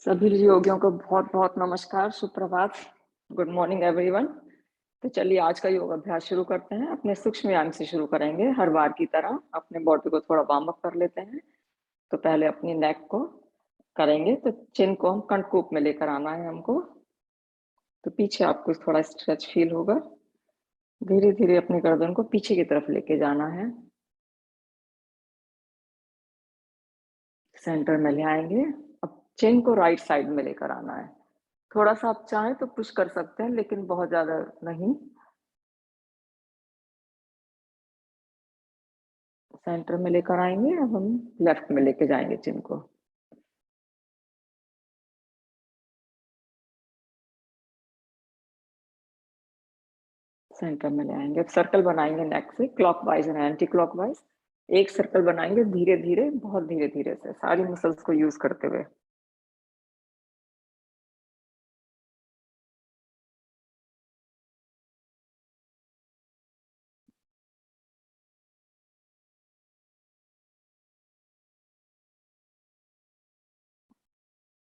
सभी योगियों को बहुत बहुत नमस्कार, सुप्रभात, गुड मॉर्निंग एवरीवन। तो चलिए आज का योग अभ्यास शुरू करते हैं। अपने सूक्ष्म व्यायाम से शुरू करेंगे। हर बार की तरह अपने बॉडी को थोड़ा वार्म अप कर लेते हैं। तो पहले अपनी नेक को करेंगे, तो चिन को हम कंठकूप में लेकर आना है हमको। तो पीछे आपको थोड़ा स्ट्रेच फील होगा। धीरे धीरे अपनी गर्दन को पीछे की तरफ लेके जाना है। सेंटर में ले आएंगे। अब चिन को राइट साइड में लेकर आना है। थोड़ा सा आप चाहें तो पुश कर सकते हैं, लेकिन बहुत ज्यादा नहीं। सेंटर में लेकर आएंगे। अब हम लेफ्ट में लेके जाएंगे चिन को। सेंटर में ले आएंगे। अब सर्कल बनाएंगे नेक से क्लॉकवाइज और एंटी क्लॉकवाइज। एक सर्कल बनाएंगे धीरे धीरे, बहुत धीरे धीरे से, सारी मसल्स को यूज करते हुए।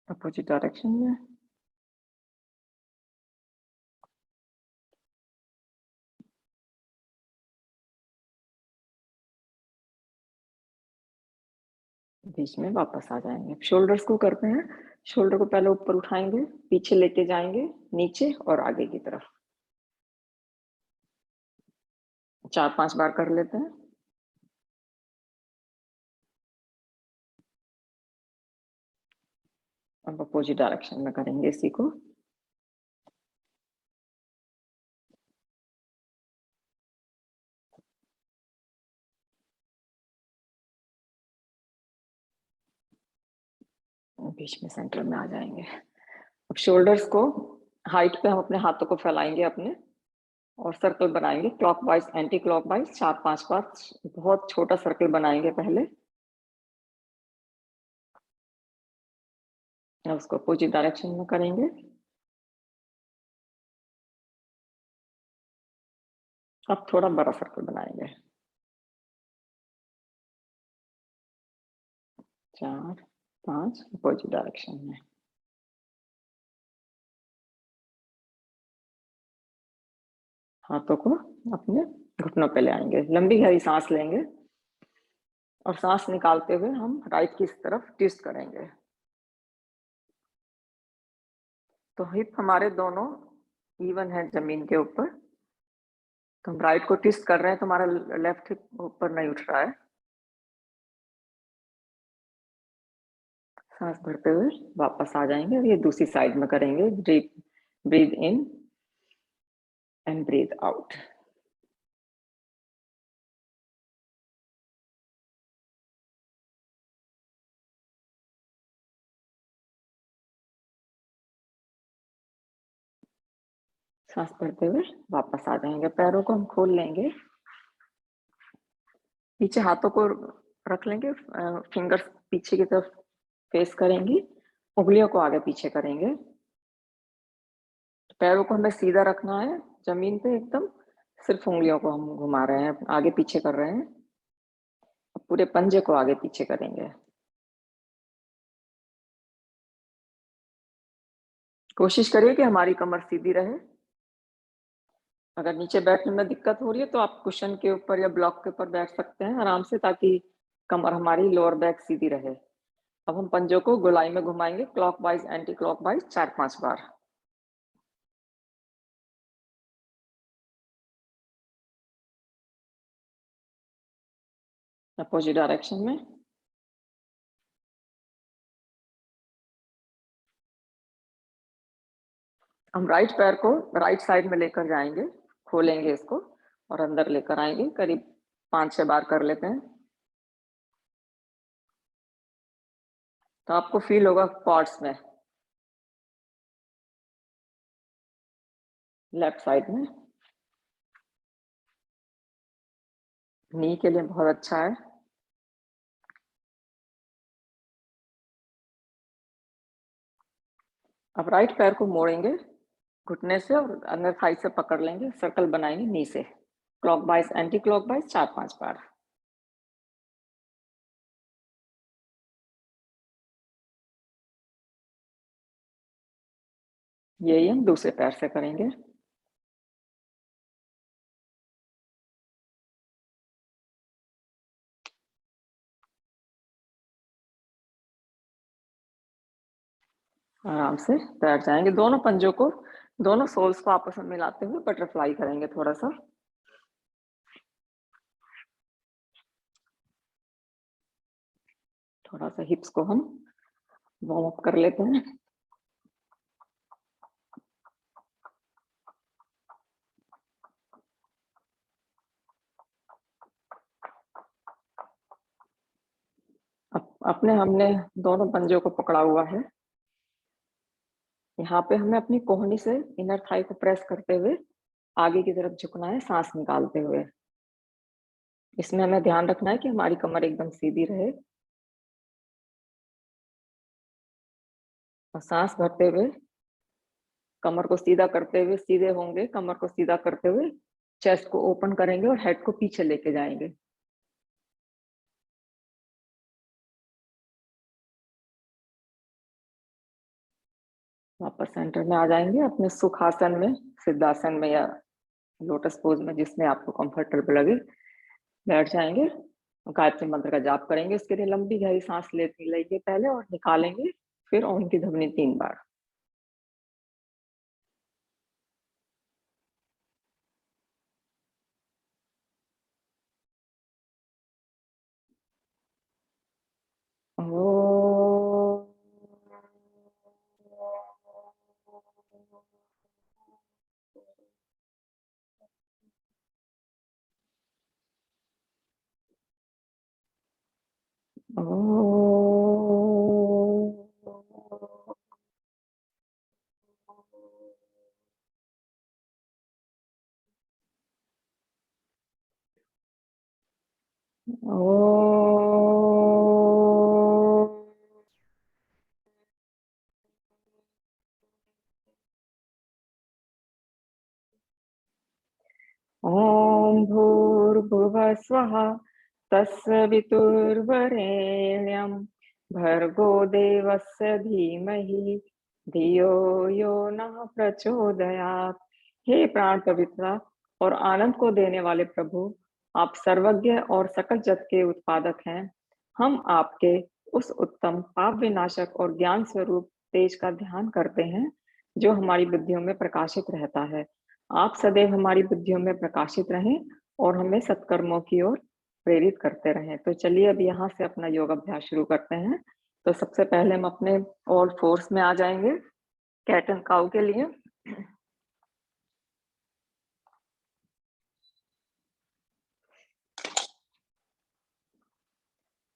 अपोजिट डायरेक्शन में। बीच में वापस आ जाएंगे। शोल्डर्स को करते हैं। शोल्डर को पहले ऊपर उठाएंगे, पीछे लेके जाएंगे, नीचे और आगे की तरफ। 4-5 बार कर लेते हैं। अब अपोजिट डायरेक्शन में करेंगे इसी को। बीच में सेंटर में आ जाएंगे। अब शोल्डर्स को हाइट पे हम अपने हाथों को फैलाएंगे अपने, और सर्कल बनाएंगे क्लॉकवाइज एंटी क्लॉकवाइज 4-5 बार। बहुत छोटा सर्कल बनाएंगे पहले, उसको अपोजिट डायरेक्शन में करेंगे। अब थोड़ा बड़ा सर्कल बनाएंगे। 4-5 अपोजिट डायरेक्शन में। हाथों को अपने घुटनों पे ले आएंगे। लंबी गहरी सांस लेंगे और सांस निकालते हुए हम राइट की तरफ ट्विस्ट करेंगे। तो हिप हमारे दोनों इवन है जमीन के ऊपर। तो हम राइट को ट्विस्ट कर रहे हैं, तो हमारा लेफ्ट हिप ऊपर नहीं उठ रहा है। सांस भरते हुए वापस आ जाएंगे और ये दूसरी साइड में करेंगे। Deep breathe in and breathe out. सांस भरते हुए वापस आ जाएंगे। पैरों को हम खोल लेंगे, पीछे हाथों को रख लेंगे। फिंगर्स पीछे की तरफ फेस करेंगी, उंगलियों को आगे पीछे करेंगे। पैरों को हमें सीधा रखना है जमीन पे एकदम। सिर्फ उंगलियों को हम घुमा रहे हैं, आगे पीछे कर रहे हैं। पूरे पंजे को आगे पीछे करेंगे। कोशिश करिए कि हमारी कमर सीधी रहे। अगर नीचे बैठने में दिक्कत हो रही है तो आप कुशन के ऊपर या ब्लॉक के ऊपर बैठ सकते हैं आराम से, ताकि कमर हमारी लोअर बैक सीधी रहे। अब हम पंजों को गोलाई में घुमाएंगे क्लॉकवाइज एंटी क्लॉकवाइज 4-5 बार। अपोजिट डायरेक्शन में। हम राइट पैर को राइट साइड में लेकर जाएंगे, खोलेंगे इसको और अंदर लेकर आएंगे। करीब 5-6 बार कर लेते हैं। तो आपको फील होगा क्वाड्स में, लेफ्ट साइड में। नी के लिए बहुत अच्छा है। अब राइट पैर को मोड़ेंगे घुटने से और अंदर थाई से पकड़ लेंगे। सर्कल बनाएंगे नी से क्लॉकवाइज एंटी क्लॉकवाइज 4-5 बार। यही हम दूसरे पैर से करेंगे। आराम से बैठ जाएंगे। दोनों पंजों को, दोनों सोल्स को आपस में मिलाते हुए बटरफ्लाई करेंगे थोड़ा सा। थोड़ा सा हिप्स को हम वार्म अप कर लेते हैं। अपने हमने दोनों पंजों को पकड़ा हुआ है। यहाँ पे हमें अपनी कोहनी से इनर थाई को प्रेस करते हुए आगे की तरफ झुकना है, सांस निकालते हुए। इसमें हमें ध्यान रखना है कि हमारी कमर एकदम सीधी रहे, और सांस भरते हुए कमर को सीधा करते हुए, सीधे होंगे, कमर को सीधा करते हुए चेस्ट को ओपन करेंगे और हेड को पीछे लेके जाएंगे। वापस सेंटर में आ जाएंगे, अपने सुखासन में, सिद्धासन में या लोटस पोज में, जिसमें आपको कंफर्टेबल लगे, बैठ जाएंगे। गायत्री मंत्र का जाप करेंगे। इसके लिए लंबी गहरी सांस लेंगे पहले और निकालेंगे, फिर ओम की ध्वनि 3 बार। ओम भूर्भुवः स्वः तत्सवितुर्वरेण्यं भर्गो देवस्य धीमहि धियो यो नः प्रचोदयात्। हे प्राण पवित्रा और आनंद को देने वाले प्रभु, आप सर्वज्ञ और सकल जगत के उत्पादक हैं। हम आपके उस उत्तम पाप विनाशक और ज्ञान स्वरूप तेज का ध्यान करते हैं जो हमारी बुद्धियों में प्रकाशित रहता है। आप सदैव हमारी बुद्धियों में प्रकाशित रहें और हमें सत्कर्मों की ओर प्रेरित करते रहें। तो चलिए अब यहाँ से अपना योग अभ्यास शुरू करते हैं। तो सबसे पहले हम अपने ऑल फोर्स में आ जाएंगे कैट एंड काउ के लिए।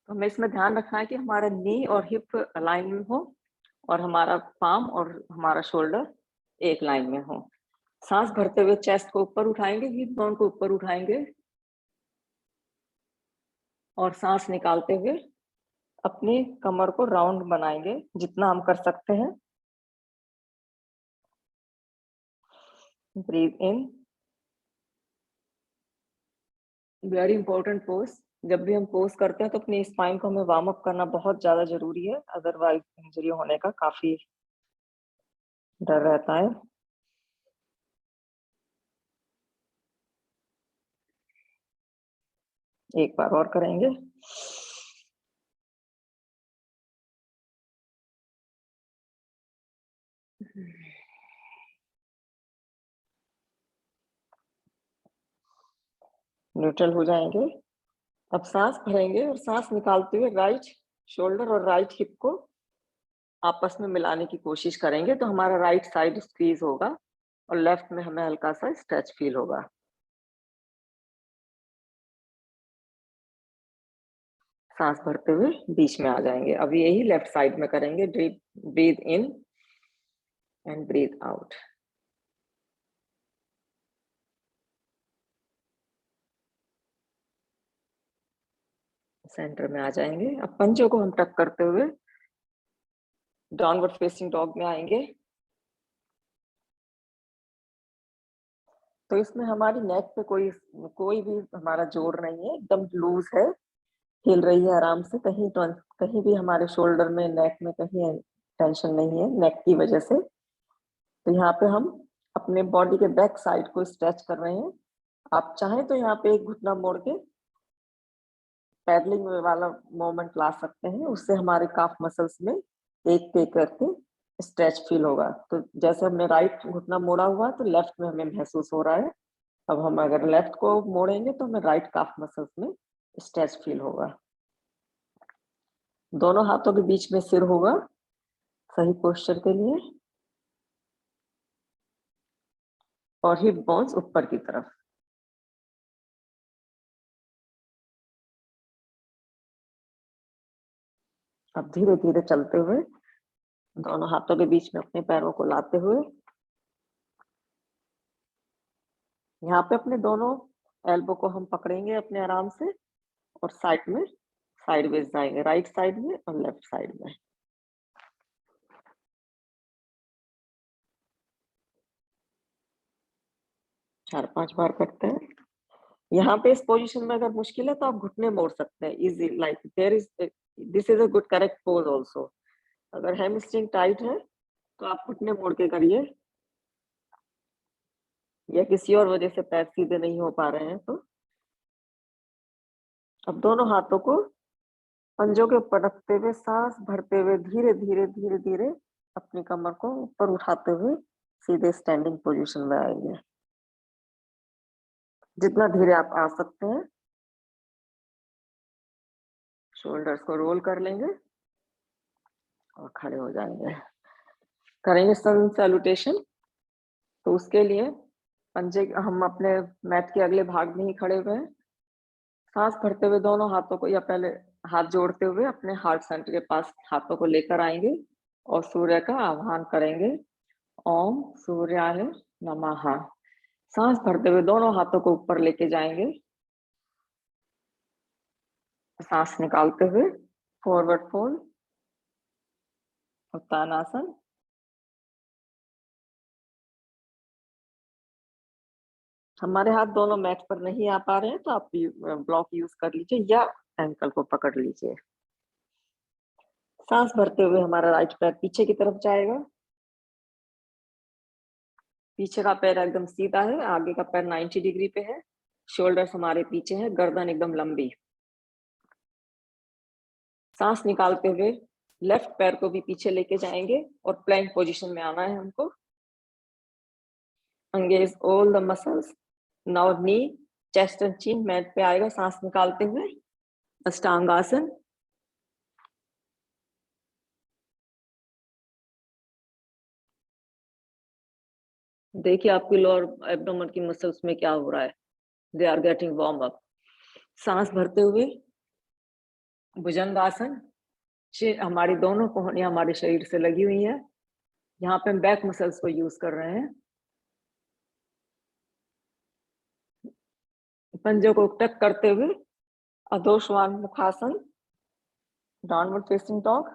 तो हमें इसमें ध्यान रखना है कि हमारा नी और हिप लाइन में हो और हमारा पाम और हमारा शोल्डर एक लाइन में हो। सांस भरते हुए चेस्ट को ऊपर उठाएंगे, हिप बोन को ऊपर उठाएंगे, और सांस निकालते हुए अपनी कमर को राउंड बनाएंगे जितना हम कर सकते हैं। Breathe in. Very important pose. जब भी हम पोज करते हैं तो अपनी स्पाइन को हमें वार्म अप करना बहुत ज्यादा जरूरी है, अदरवाइज इंजरी होने का काफी डर रहता है। एक बार और करेंगे। न्यूट्रल हो जाएंगे। अब सांस भरेंगे और सांस निकालते हुए राइट शोल्डर और राइट हिप को आपस में मिलाने की कोशिश करेंगे, तो हमारा राइट साइड स्क्वीज होगा और लेफ्ट में हमें हल्का सा स्ट्रेच फील होगा। सांस भरते हुए बीच में आ जाएंगे। अब यही लेफ्ट साइड में करेंगे। Breathe in and breathe out. Centre में आ जाएंगे। अब पंजों को हम टक करते हुए डाउनवर्ड फेसिंग डॉग में आएंगे। तो इसमें हमारी नेक पे कोई कोई भी हमारा जोर नहीं है, एकदम लूज है, हिल रही है आराम से। कहीं भी हमारे शोल्डर में, नेक में कहीं टेंशन नहीं है नेक की वजह से। तो यहाँ पे हम अपने बॉडी के बैक साइड को स्ट्रेच कर रहे हैं। आप चाहें तो यहाँ पे एक घुटना मोड़ के पैडलिंग वाला मोमेंट ला सकते हैं, उससे हमारे काफ मसल्स में एक एक करके स्ट्रेच फील होगा। तो जैसे हमने राइट घुटना मोड़ा हुआ है तो लेफ्ट में हमें महसूस हो रहा है। अब हम अगर लेफ्ट को मोड़ेंगे तो हमें राइट काफ मसल्स में स्ट्रेच फील होगा। दोनों हाथों के बीच में सिर होगा सही पोस्चर के लिए, और हिप बोन्स ऊपर की तरफ। अब धीरे धीरे चलते हुए दोनों हाथों के बीच में अपने पैरों को लाते हुए यहाँ पे अपने दोनों एल्बो को हम पकड़ेंगे अपने आराम से, और साइड में साइडवेज जाएंगे, राइट साइड में और लेफ्ट साइड में। चार पांच बार करते हैं। यहाँ पे इस पोजीशन में अगर मुश्किल है तो आप घुटने मोड़ सकते हैं easy, like there is, this is a good correct pose also. अगर हैमस्ट्रिंग टाइट है तो आप घुटने मोड़ के करिए, या किसी और वजह से पैर सीधे नहीं हो पा रहे हैं तो। अब दोनों हाथों को पंजों के ऊपर रखते हुए सांस भरते हुए धीरे धीरे धीरे धीरे अपनी कमर को ऊपर उठाते हुए सीधे स्टैंडिंग पोजीशन में आएंगे। जितना धीरे आप आ सकते हैं। शोल्डर्स को रोल कर लेंगे और खड़े हो जाएंगे। करेंगे सन सैल्यूटेशन। तो उसके लिए पंजे हम अपने मैट के अगले भाग में ही खड़े हुए हैं। सांस भरते हुए दोनों हाथों को, या पहले हाथ जोड़ते हुए अपने हार्ट सेंटर के पास हाथों को लेकर आएंगे और सूर्य का आह्वान करेंगे, ओम सूर्याय नमः। सांस भरते हुए दोनों हाथों को ऊपर लेके जाएंगे। सांस निकालते हुए फॉरवर्ड फोल्ड, उत्तानासन। हमारे हाथ दोनों मैट पर नहीं आ पा रहे हैं तो आप ब्लॉक यूज कर लीजिए या एंकल को पकड़ लीजिए। सांस भरते हुए हमारा राइट पैर पीछे की तरफ जाएगा। पीछे का पैर एकदम सीधा है, आगे का पैर 90 डिग्री पे है। शोल्डर्स हमारे पीछे है, गर्दन एकदम लंबी। सांस निकालते हुए लेफ्ट पैर को भी पीछे लेके जाएंगे और प्लैंक पोजीशन में आना है हमको। Engage all the muscles. Now knee, chest and chin mat पे आएगा सांस निकालते हुए। अष्टांगासन। देखिए आपकी लोअर एब्डोमेन की मसल्स में क्या हो रहा है, they are getting warm up. सांस भरते हुए भुजंगासन। हमारी दोनों कोहनियां हमारे शरीर से लगी हुई है, यहाँ पे हम बैक मसल्स को यूज कर रहे हैं। पंजों को टक करते हुए अधोश्वान मुखासन, डाउनवर्ड फेसिंग डॉग।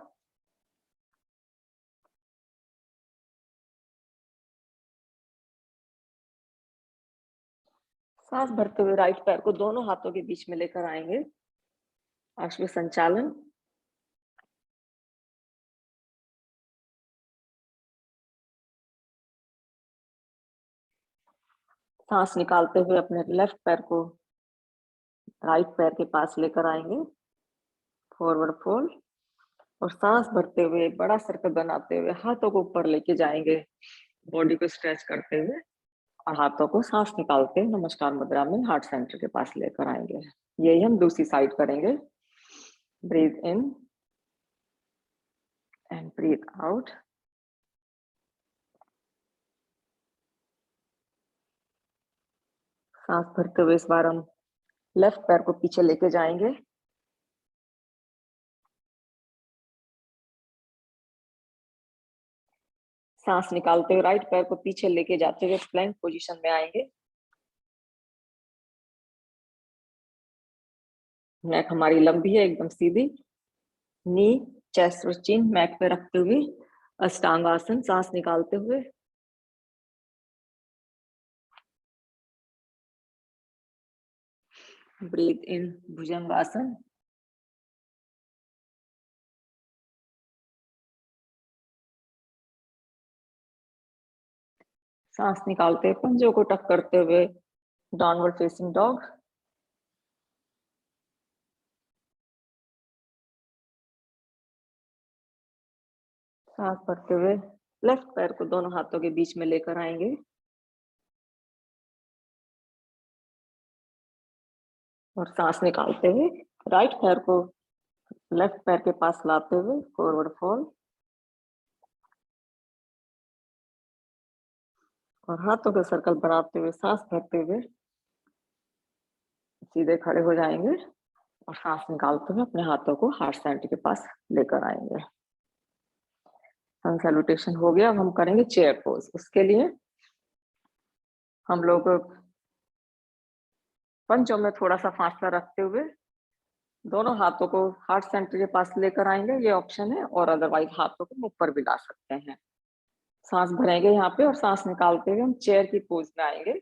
सांस भरते हुए राइट पैर को दोनों हाथों के बीच में लेकर आएंगे, अश्व संचालन। सांस निकालते हुए अपने लेफ्ट पैर को राइट पैर के पास लेकर आएंगे, फॉरवर्ड फोल्ड। और सांस भरते हुए बड़ा सर्कल बनाते हुए हाथों को ऊपर लेके जाएंगे, बॉडी को स्ट्रेच करते हुए, और हाथों को सांस निकालते नमस्कार मुद्रा में हार्ट सेंटर के पास लेकर आएंगे। यही हम दूसरी साइड करेंगे। Breathe in and breathe out. सांस भरते हुए इस बार हम लेफ्ट पैर को पीछे लेके जाएंगे। सांस निकालते हुए राइट पैर को पीछे लेके जाते हुए प्लैंक पोजीशन में आएंगे। नेक हमारी लंबी है, एकदम सीधी। नी, चेस्ट और चिन मैट पे रखते हुए अष्टांगासन। सांस निकालते हुए ब्रीथ इन भुजंगासन। सांस निकालते हुए पंजों को टक करते हुए डाउनवर्ड फेसिंग डॉग। सांस भरते हुए लेफ्ट पैर को दोनों हाथों के बीच में लेकर आएंगे और सांस निकालते हुए राइट पैर को लेफ्ट पैर के पास लाते हुए फॉरवर्ड फोल्ड और हाथों के सर्कल बनाते हुए सांस भरते हुए सीधे खड़े हो जाएंगे और सांस निकालते हुए अपने हाथों को हार्ट सेंटर के पास लेकर आएंगे। सन सैल्यूटेशन हो गया। अब हम करेंगे चेयर पोज। उसके लिए हम लोग पंचों में थोड़ा सा फासला रखते हुए दोनों हाथों को हार्ट सेंटर के पास लेकर आएंगे, ये ऑप्शन है, और अदरवाइज हाथों को ऊपर भी ला सकते हैं। सांस भरेंगे यहाँ पे और सांस निकालते हुए हम चेयर की पोज में आएंगे।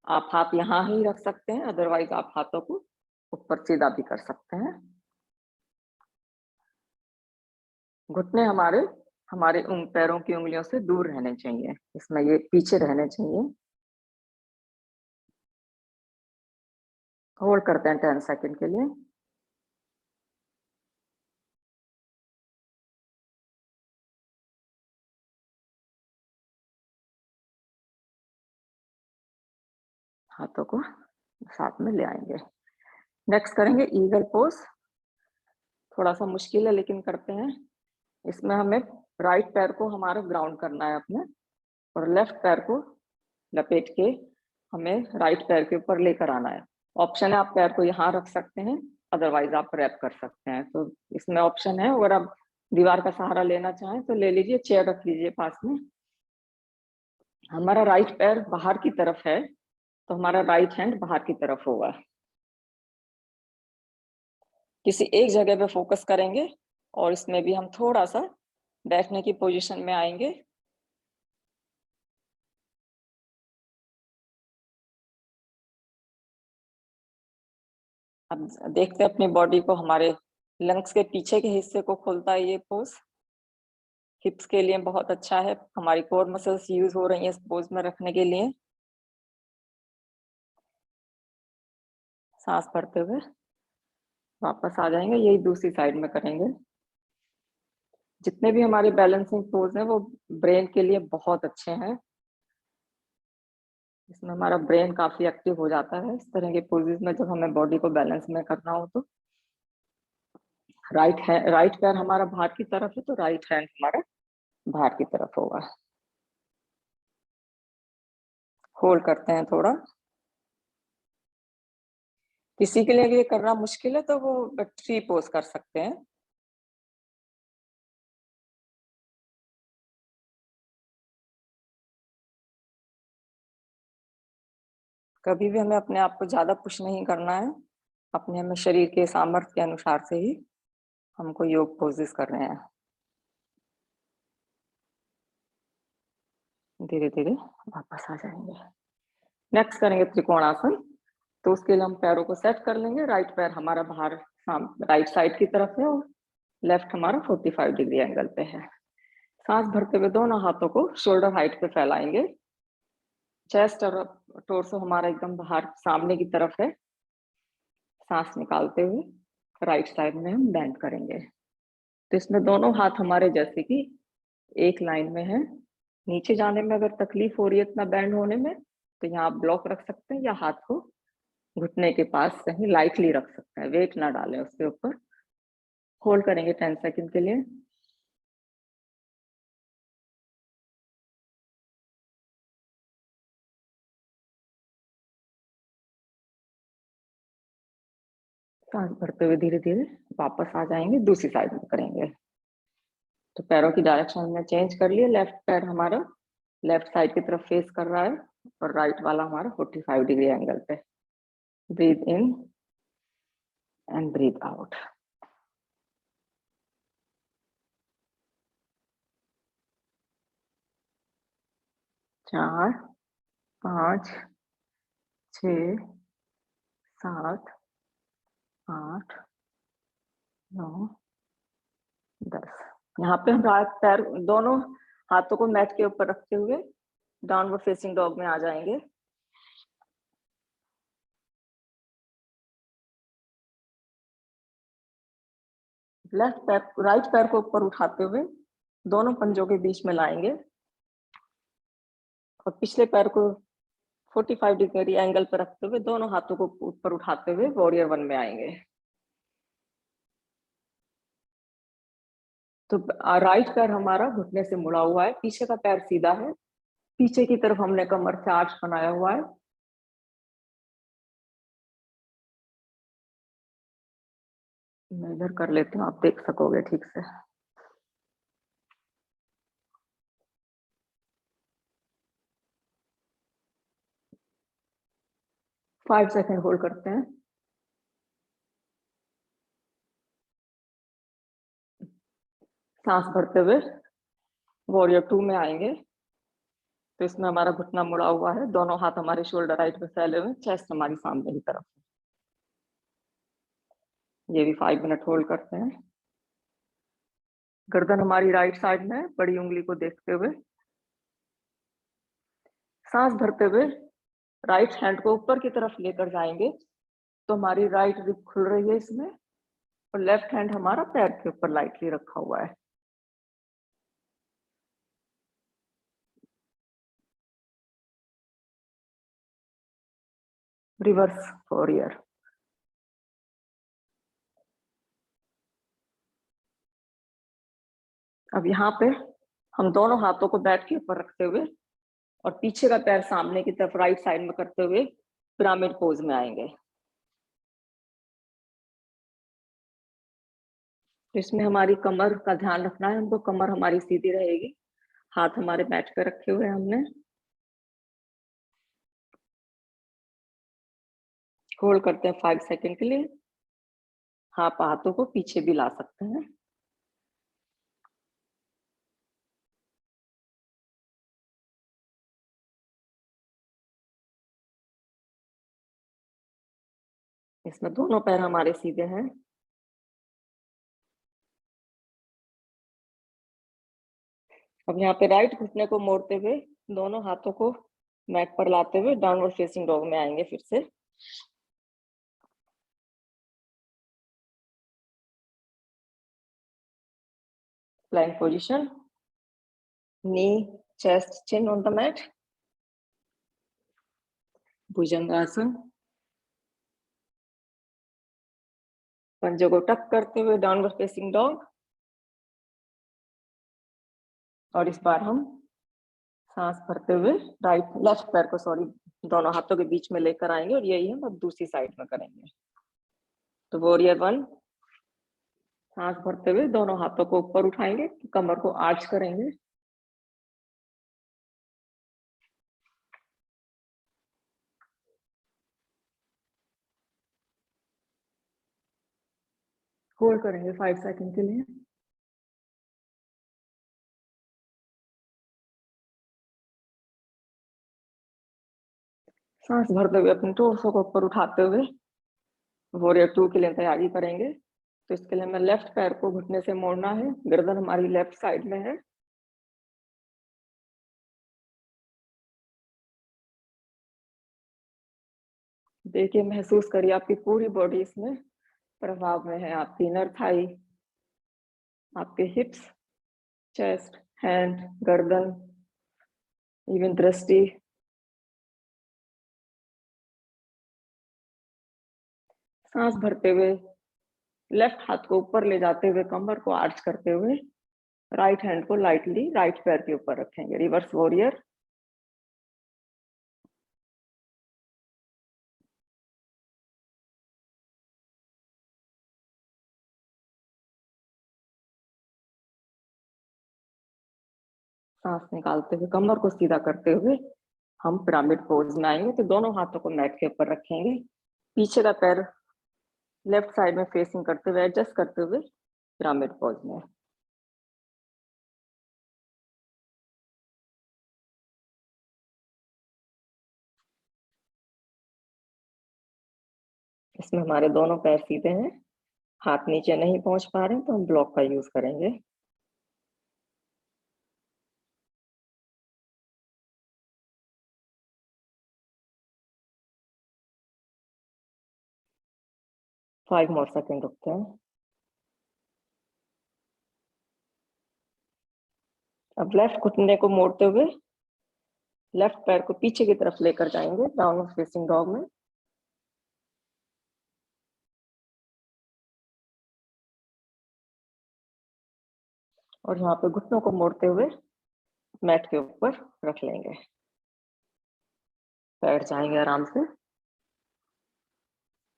आप हाथ यहाँ ही रख सकते हैं, अदरवाइज आप हाथों को ऊपर सीधा भी कर सकते हैं। घुटने हमारे हमारे पैरों की उंगलियों से दूर रहने चाहिए, इसमें ये पीछे रहने चाहिए। होल्ड करते हैं 10 सेकंड के लिए। हाथों को साथ में ले आएंगे। नेक्स्ट करेंगे ईगल पोज। थोड़ा सा मुश्किल है लेकिन करते हैं। इसमें हमें राइट पैर को हमारा ग्राउंड करना है अपने, और लेफ्ट पैर को लपेट के हमें राइट पैर के ऊपर लेकर आना है। ऑप्शन है आप पैर को यहाँ रख सकते हैं, अदरवाइज आप रैप कर सकते हैं। तो इसमें ऑप्शन है, अगर आप दीवार का सहारा लेना चाहें तो ले लीजिए, चेयर रख लीजिए पास में। हमारा राइट पैर बाहर की तरफ है तो हमारा राइट हैंड बाहर की तरफ होगा। किसी एक जगह पे फोकस करेंगे और इसमें भी हम थोड़ा सा बैठने की पोजीशन में आएंगे। अब देखते हैं अपनी बॉडी को। हमारे लंग्स के पीछे के हिस्से को खोलता है ये पोज। हिप्स के लिए बहुत अच्छा है, हमारी कोर मसल्स यूज हो रही हैं इस पोज में रखने के लिए। सांस भरते हुए वापस आ जाएंगे, यही दूसरी साइड में करेंगे। जितने भी हमारे बैलेंसिंग पोज हैं वो ब्रेन के लिए बहुत अच्छे हैं। इसमें हमारा ब्रेन काफी एक्टिव हो जाता है इस तरह के पोजेस में, जब हमें बॉडी को बैलेंस में करना हो तो। राइट पैर हमारा बाहर की तरफ है तो राइट हैंड हमारा बाहर की तरफ होगा। होल्ड करते हैं थोड़ा। किसी के लिए ये करना मुश्किल है तो वो ट्री पोज कर सकते हैं। कभी भी हमें अपने आप को ज्यादा पुश नहीं करना है, अपने हमें शरीर के सामर्थ्य के अनुसार से ही हमको योग पोजेस कर रहे हैं। धीरे धीरे वापस आ जाएंगे। नेक्स्ट करेंगे त्रिकोणासन। तो उसके लिए हम पैरों को सेट कर लेंगे। राइट पैर हमारा बाहर राइट साइड की तरफ है और लेफ्ट हमारा 45 डिग्री एंगल पे है। सांस भरते हुए दोनों हाथों को शोल्डर हाइट पे फैलाएंगे। चेस्ट और टोर्सो हमारा एकदम बाहर सामने की तरफ है। सांस निकालते हुए राइट साइड में हम बैंड करेंगे। तो इसमें दोनों हाथ हमारे जैसे कि एक लाइन में है। नीचे जाने में अगर तकलीफ हो रही है इतना बैंड होने में, तो यहाँ आप ब्लॉक रख सकते हैं या हाथ को घुटने के पास कहीं लाइटली रख सकते हैं, वेट ना डालें उसके ऊपर। होल्ड करेंगे 10 सेकंड के लिए। सांस भरते हुए धीरे धीरे वापस आ जाएंगे, दूसरी साइड में करेंगे। तो पैरों की डायरेक्शन हमने चेंज कर लिया। लेफ्ट पैर हमारा लेफ्ट साइड की तरफ फेस कर रहा है और राइट वाला हमारा 45 डिग्री एंगल पे। Breathe in and breathe out. 4, 5, 6, 7, 8, 9, 10। यहाँ पे हम राइट पैर दोनों हाथों को मैट के ऊपर रखते हुए डाउनवर्ड फेसिंग डॉग में आ जाएंगे। लेफ्ट पैर, राइट पैर को ऊपर उठाते हुए दोनों पंजों के बीच में लाएंगे और पिछले पैर को 45 डिग्री एंगल पर रखते हुए दोनों हाथों को ऊपर उठाते हुए वॉरियर 1 में आएंगे। तो राइट पैर हमारा घुटने से मुड़ा हुआ है, पीछे का पैर सीधा है, पीछे की तरफ हमने कमर से आर्च बनाया हुआ है। मैं इधर कर लेती हूँ, आप देख सकोगे ठीक से। फाइव सेकेंड होल्ड करते हैं। सांस भरते हुए वॉरियर 2 में आएंगे। तो इसमें हमारा घुटना मुड़ा हुआ है, दोनों हाथ हमारे शोल्डर राइट में फैले हुए, चेस्ट हमारी सामने की तरफ। ये भी 5 मिनट होल्ड करते हैं। गर्दन हमारी राइट साइड में, बड़ी उंगली को देखते हुए सांस भरते हुए राइट हैंड को ऊपर की तरफ लेकर जाएंगे। तो हमारी राइट रिप खुल रही है इसमें, और लेफ्ट हैंड हमारा पैर के ऊपर लाइटली रखा हुआ है। Reverse warrior. अब यहाँ पे हम दोनों हाथों को बैक के ऊपर रखते हुए और पीछे का पैर सामने की तरफ राइट साइड में करते हुए पिरामिड पोज में आएंगे। तो इसमें हमारी कमर का ध्यान रखना है हमको, कमर हमारी सीधी रहेगी, हाथ हमारे बैठ पे रखे हुए हैं हमने। होल्ड करते हैं 5 सेकेंड के लिए। हाँ, हाथों को पीछे भी ला सकते हैं। इसमें दोनों पैर हमारे सीधे हैं। अब यहाँ पे राइट घुटने को मोड़ते हुए दोनों हाथों को मैट पर लाते हुए डाउनवर्ड फेसिंग डॉग में आएंगे फिर से। Plank position, knee chest chin on the mat. Bhujangasana, पंजों को टक करते हुए डाउनवर्ड फेसिंग डॉग। और इस बार हम सांस भरते हुए राइट लेफ्ट पैर को दोनों हाथों के बीच में लेकर आएंगे और यही हम अब दूसरी साइड में करेंगे। तो वॉरियर 1, सांस भरते हुए दोनों हाथों को ऊपर उठाएंगे, कमर को आर्च करेंगे। होल्ड करेंगे 5 सेकंड के लिए। सांस भरते हुए अपने टोर्सो को ऊपर उठाते हुए वॉरियर 2 के लिए तैयारी करेंगे। तो इसके लिए हमें लेफ्ट पैर को घुटने से मोड़ना है, गर्दन हमारी लेफ्ट साइड में है। देखिए, महसूस करिए आपकी पूरी बॉडी इसमें प्रभाव में है। आपकी इनर थाई, आपके हिप्स, चेस्ट, हैंड, गर्दन, इवन दृष्टि। सांस भरते हुए लेफ्ट हाथ को ऊपर ले जाते हुए कमर को आर्च करते हुए राइट हैंड को लाइटली राइट पैर के ऊपर रखेंगे। Reverse warrior. सांस निकालते हुए कमर को सीधा करते हुए हम पिरामिड पोज में आएंगे। तो दोनों हाथों को मैट के ऊपर रखेंगे, पीछे का पैर लेफ्ट साइड में फेसिंग करते हुए एडजस्ट करते हुए पिरामिड पोज में। इसमें हमारे दोनों पैर सीधे हैं, हाथ नीचे नहीं पहुंच पा रहे हैं, तो हम ब्लॉक का यूज करेंगे। 5 मोर सेकेंड रुकते हैं। अब लेफ्ट घुटने को मोड़ते हुए लेफ्ट पैर को पीछे की तरफ लेकर जाएंगे डाउनवर्ड फेसिंग डॉग में। और यहाँ पे घुटनों को मोड़ते हुए मैट के ऊपर रख लेंगे, बैठ जाएंगे आराम से।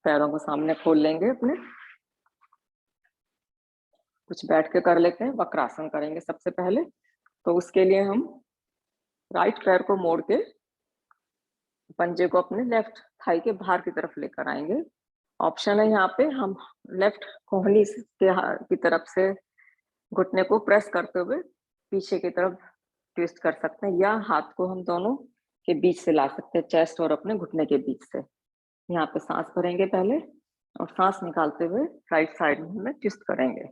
पैरों को सामने खोल लेंगे अपने। कुछ बैठ के कर लेते हैं, वक्रासन करेंगे सबसे पहले। तो उसके लिए हम राइट पैर को मोड़ के पंजे को अपने लेफ्ट थाई के बाहर की तरफ लेकर आएंगे। ऑप्शन है यहाँ पे, हम लेफ्ट कोहनी की तरफ से घुटने को प्रेस करते हुए पीछे की तरफ ट्विस्ट कर सकते हैं, या हाथ को हम दोनों के बीच से ला सकते हैं, चेस्ट और अपने घुटने के बीच से। यहाँ पे सांस भरेंगे पहले और सांस निकालते हुए राइट साइड में ट्विस्ट करेंगे।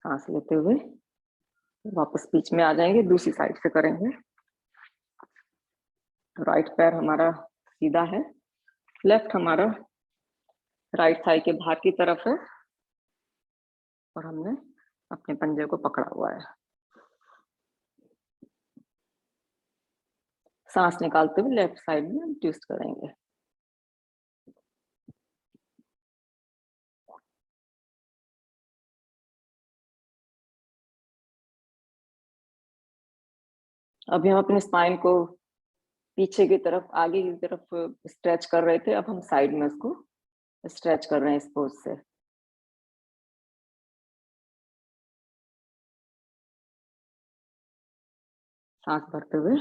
सांस लेते हुए वापस बीच में आ जाएंगे, दूसरी साइड से करेंगे। राइट पैर हमारा सीधा है, लेफ्ट हमारा राइट थाई के बाहर की तरफ है और हमने अपने पंजे को पकड़ा हुआ है। सांस निकालते हुए लेफ्ट साइड में ट्विस्ट करेंगे। अभी हम अपने स्पाइन को पीछे की तरफ, आगे की तरफ स्ट्रेच कर रहे थे, अब हम साइड में उसको स्ट्रेच कर रहे हैं इस पोज से। सांस भरते हुए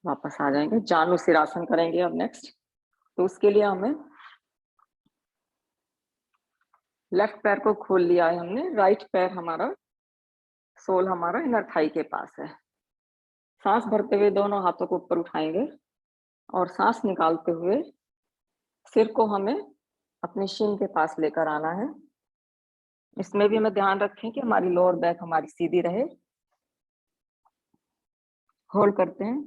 वापस आ जाएंगे, जानु सिरासन करेंगे अब नेक्स्ट। तो उसके लिए हमें लेफ्ट पैर को खोल लिया है हमने, राइट पैर हमारा, सोल हमारा इनर थाई के पास है। सांस भरते हुए दोनों हाथों को ऊपर उठाएंगे और सांस निकालते हुए सिर को हमें अपने शीन के पास लेकर आना है। इसमें भी हमें ध्यान रखें कि हमारी लोअर बैक हमारी सीधी रहे। होल्ड करते हैं।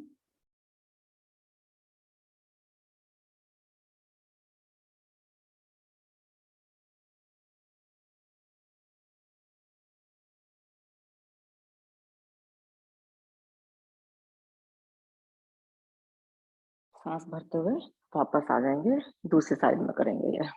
सांस भरते हुए वापस आ जाएंगे, दूसरी साइड में करेंगे ये।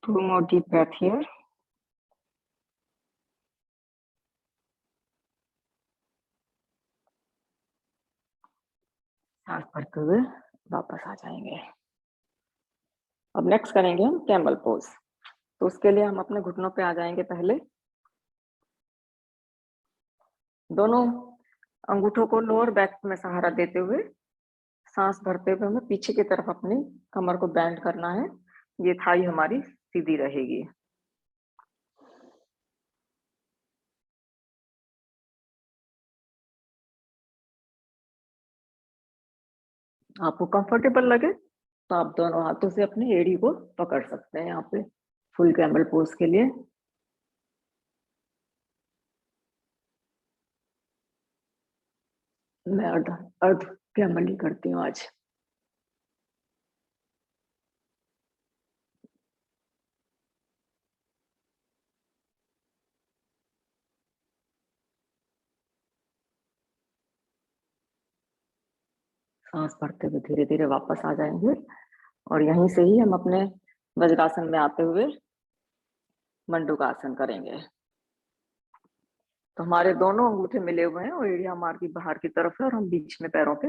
Two more deep breath here. सांस भरते हुए वापस आ जाएंगे। अब नेक्स्ट करेंगे हम कैमल पोज। तो उसके लिए हम अपने घुटनों पे आ जाएंगे पहले। दोनों अंगूठों को लोअर बैक में सहारा देते हुए सांस भरते हुए हमें पीछे की तरफ अपनी कमर को बैंड करना है, ये थाई हमारी सीधी रहेगी। आपको कंफर्टेबल लगे तो आप दोनों हाथों से अपनी एड़ी को पकड़ सकते हैं यहाँ पे फुल कैमल पोज के लिए। मैं अर्ध अर्ध कैमल ही करती हूँ आज। सांस भरते हुए धीरे धीरे वापस आ जाएंगे और यहीं से ही हम अपने वज्रासन में आते हुए मंडूकासन करेंगे। तो हमारे दोनों अंगूठे मिले हुए हैं और एड़ियां हमारी बाहर की तरफ है और हम बीच में पैरों पे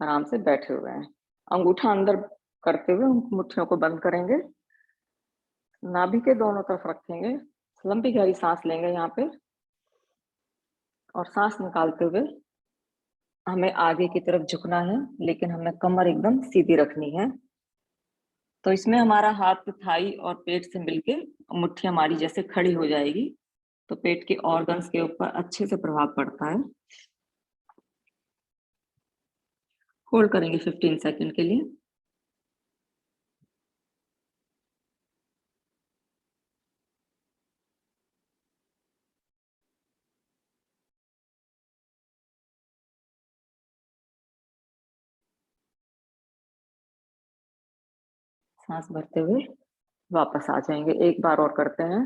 आराम से बैठे हुए हैं। अंगूठा अंदर करते हुए मुट्ठियों को बंद करेंगे, नाभि के दोनों तरफ रखेंगे, लंबी गहरी सांस लेंगे यहाँ पे और सांस निकालते हुए हमें आगे की तरफ झुकना है, लेकिन हमें कमर एकदम सीधी रखनी है। तो इसमें हमारा हाथ थाई और पेट से मिलके मुट्ठी हमारी जैसे खड़ी हो जाएगी, तो पेट के ऑर्गन्स के ऊपर अच्छे से प्रभाव पड़ता है। होल्ड करेंगे 15 सेकंड के लिए। सांस भरते हुए वापस आ जाएंगे। एक बार और करते हैं।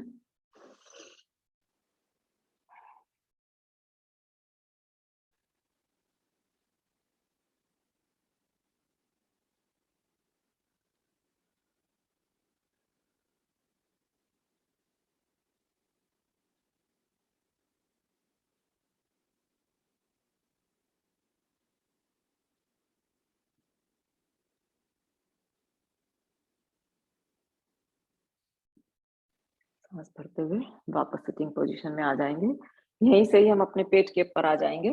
सांस भरते हुए वापस सिटिंग पोजीशन में आ जाएंगे। यहीं से ही हम अपने पेट के ऊपर आ जाएंगे।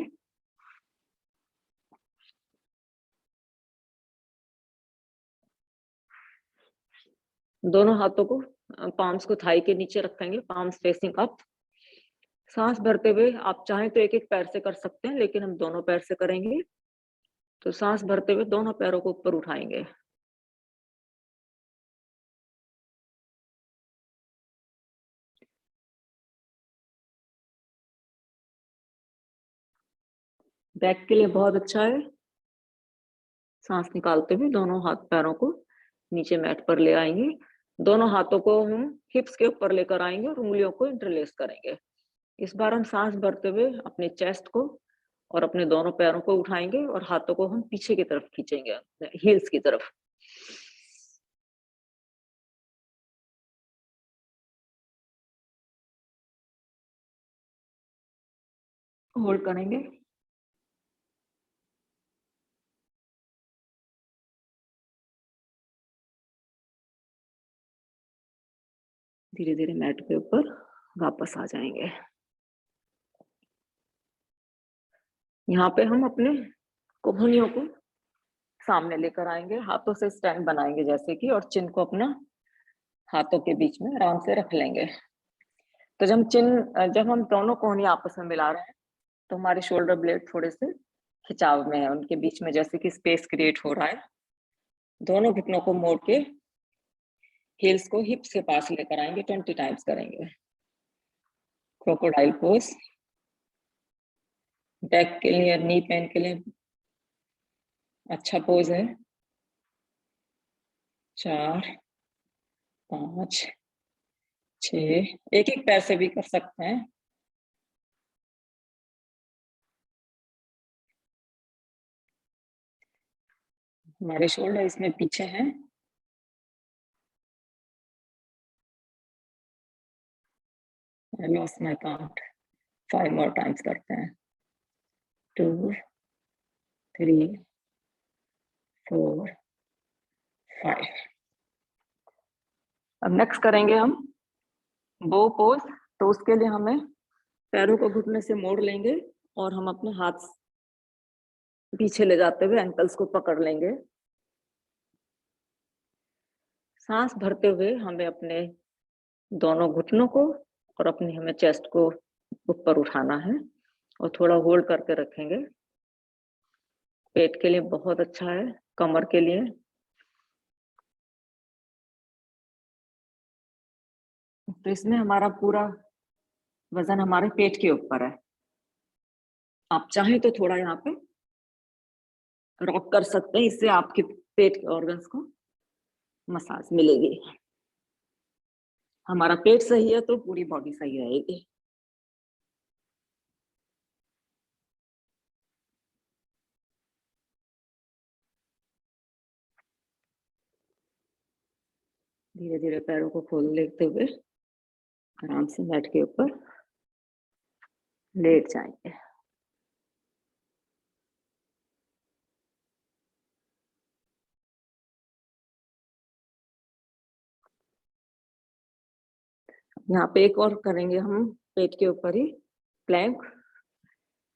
दोनों हाथों को, पाम्स को थाई के नीचे रखेंगे, पाम्स फेसिंग अप। सांस भरते हुए आप चाहें तो एक एक पैर से कर सकते हैं, लेकिन हम दोनों पैर से करेंगे। तो सांस भरते हुए दोनों पैरों को ऊपर उठाएंगे। बैक के लिए बहुत अच्छा है। सांस निकालते हुए दोनों हाथ पैरों को नीचे मैट पर ले आएंगे। दोनों हाथों को हम हिप्स के ऊपर लेकर आएंगे और उंगलियों को इंटरलेस करेंगे। इस बार हम सांस भरते हुए अपने चेस्ट को और अपने दोनों पैरों को उठाएंगे और हाथों को हम पीछे की तरफ खींचेंगे, हील्स की तरफ। होल्ड करेंगे। धीरे धीरे मैट के ऊपर वापस आ जाएंगे। यहाँ पे हम अपने कोहनियों को सामने लेकर आएंगे, हाथों से स्टैंड बनाएंगे जैसे कि, और चिन को अपना हाथों के बीच में आराम से रख लेंगे। तो जब हम दोनों कोहनी आपस में मिला रहे हैं, तो हमारे शोल्डर ब्लेड थोड़े से खिंचाव में है, उनके बीच में जैसे कि स्पेस क्रिएट हो रहा है। दोनों घुटनों को मोड़ के हील्स को हिप्स के पास लेकर आएंगे, 20 टाइम्स करेंगे। Crocodile pose. बैक के लिए, नी पेन के लिए अच्छा पोज है। 4, 5, 6, एक एक पैर से भी कर सकते हैं। हमारे शोल्डर इसमें पीछे हैं। I lost my count. 5 more times करते हैं। 2, 3, 4, 5। अब नेक्स्ट करेंगे हम बो पोज। तो उसके लिए हमें पैरों को घुटने से मोड़ लेंगे और हम अपने हाथ पीछे ले जाते हुए एंकल्स को पकड़ लेंगे। सांस भरते हुए हमें अपने दोनों घुटनों को और अपनी हमें चेस्ट को ऊपर उठाना है और थोड़ा होल्ड करके रखेंगे। पेट के लिए बहुत अच्छा है, कमर के लिए। तो इसमें हमारा पूरा वजन हमारे पेट के ऊपर है। आप चाहें तो थोड़ा यहाँ पे रॉक कर सकते हैं, इससे आपके पेट के ऑर्गन्स को मसाज मिलेगी। हमारा पेट सही है तो पूरी बॉडी सही रहेगी। धीरे धीरे पैरों को खोल लेते हुए आराम से मैट के ऊपर लेट जाएंगे। यहाँ पे एक और करेंगे हम पेट के ऊपर ही प्लैंक।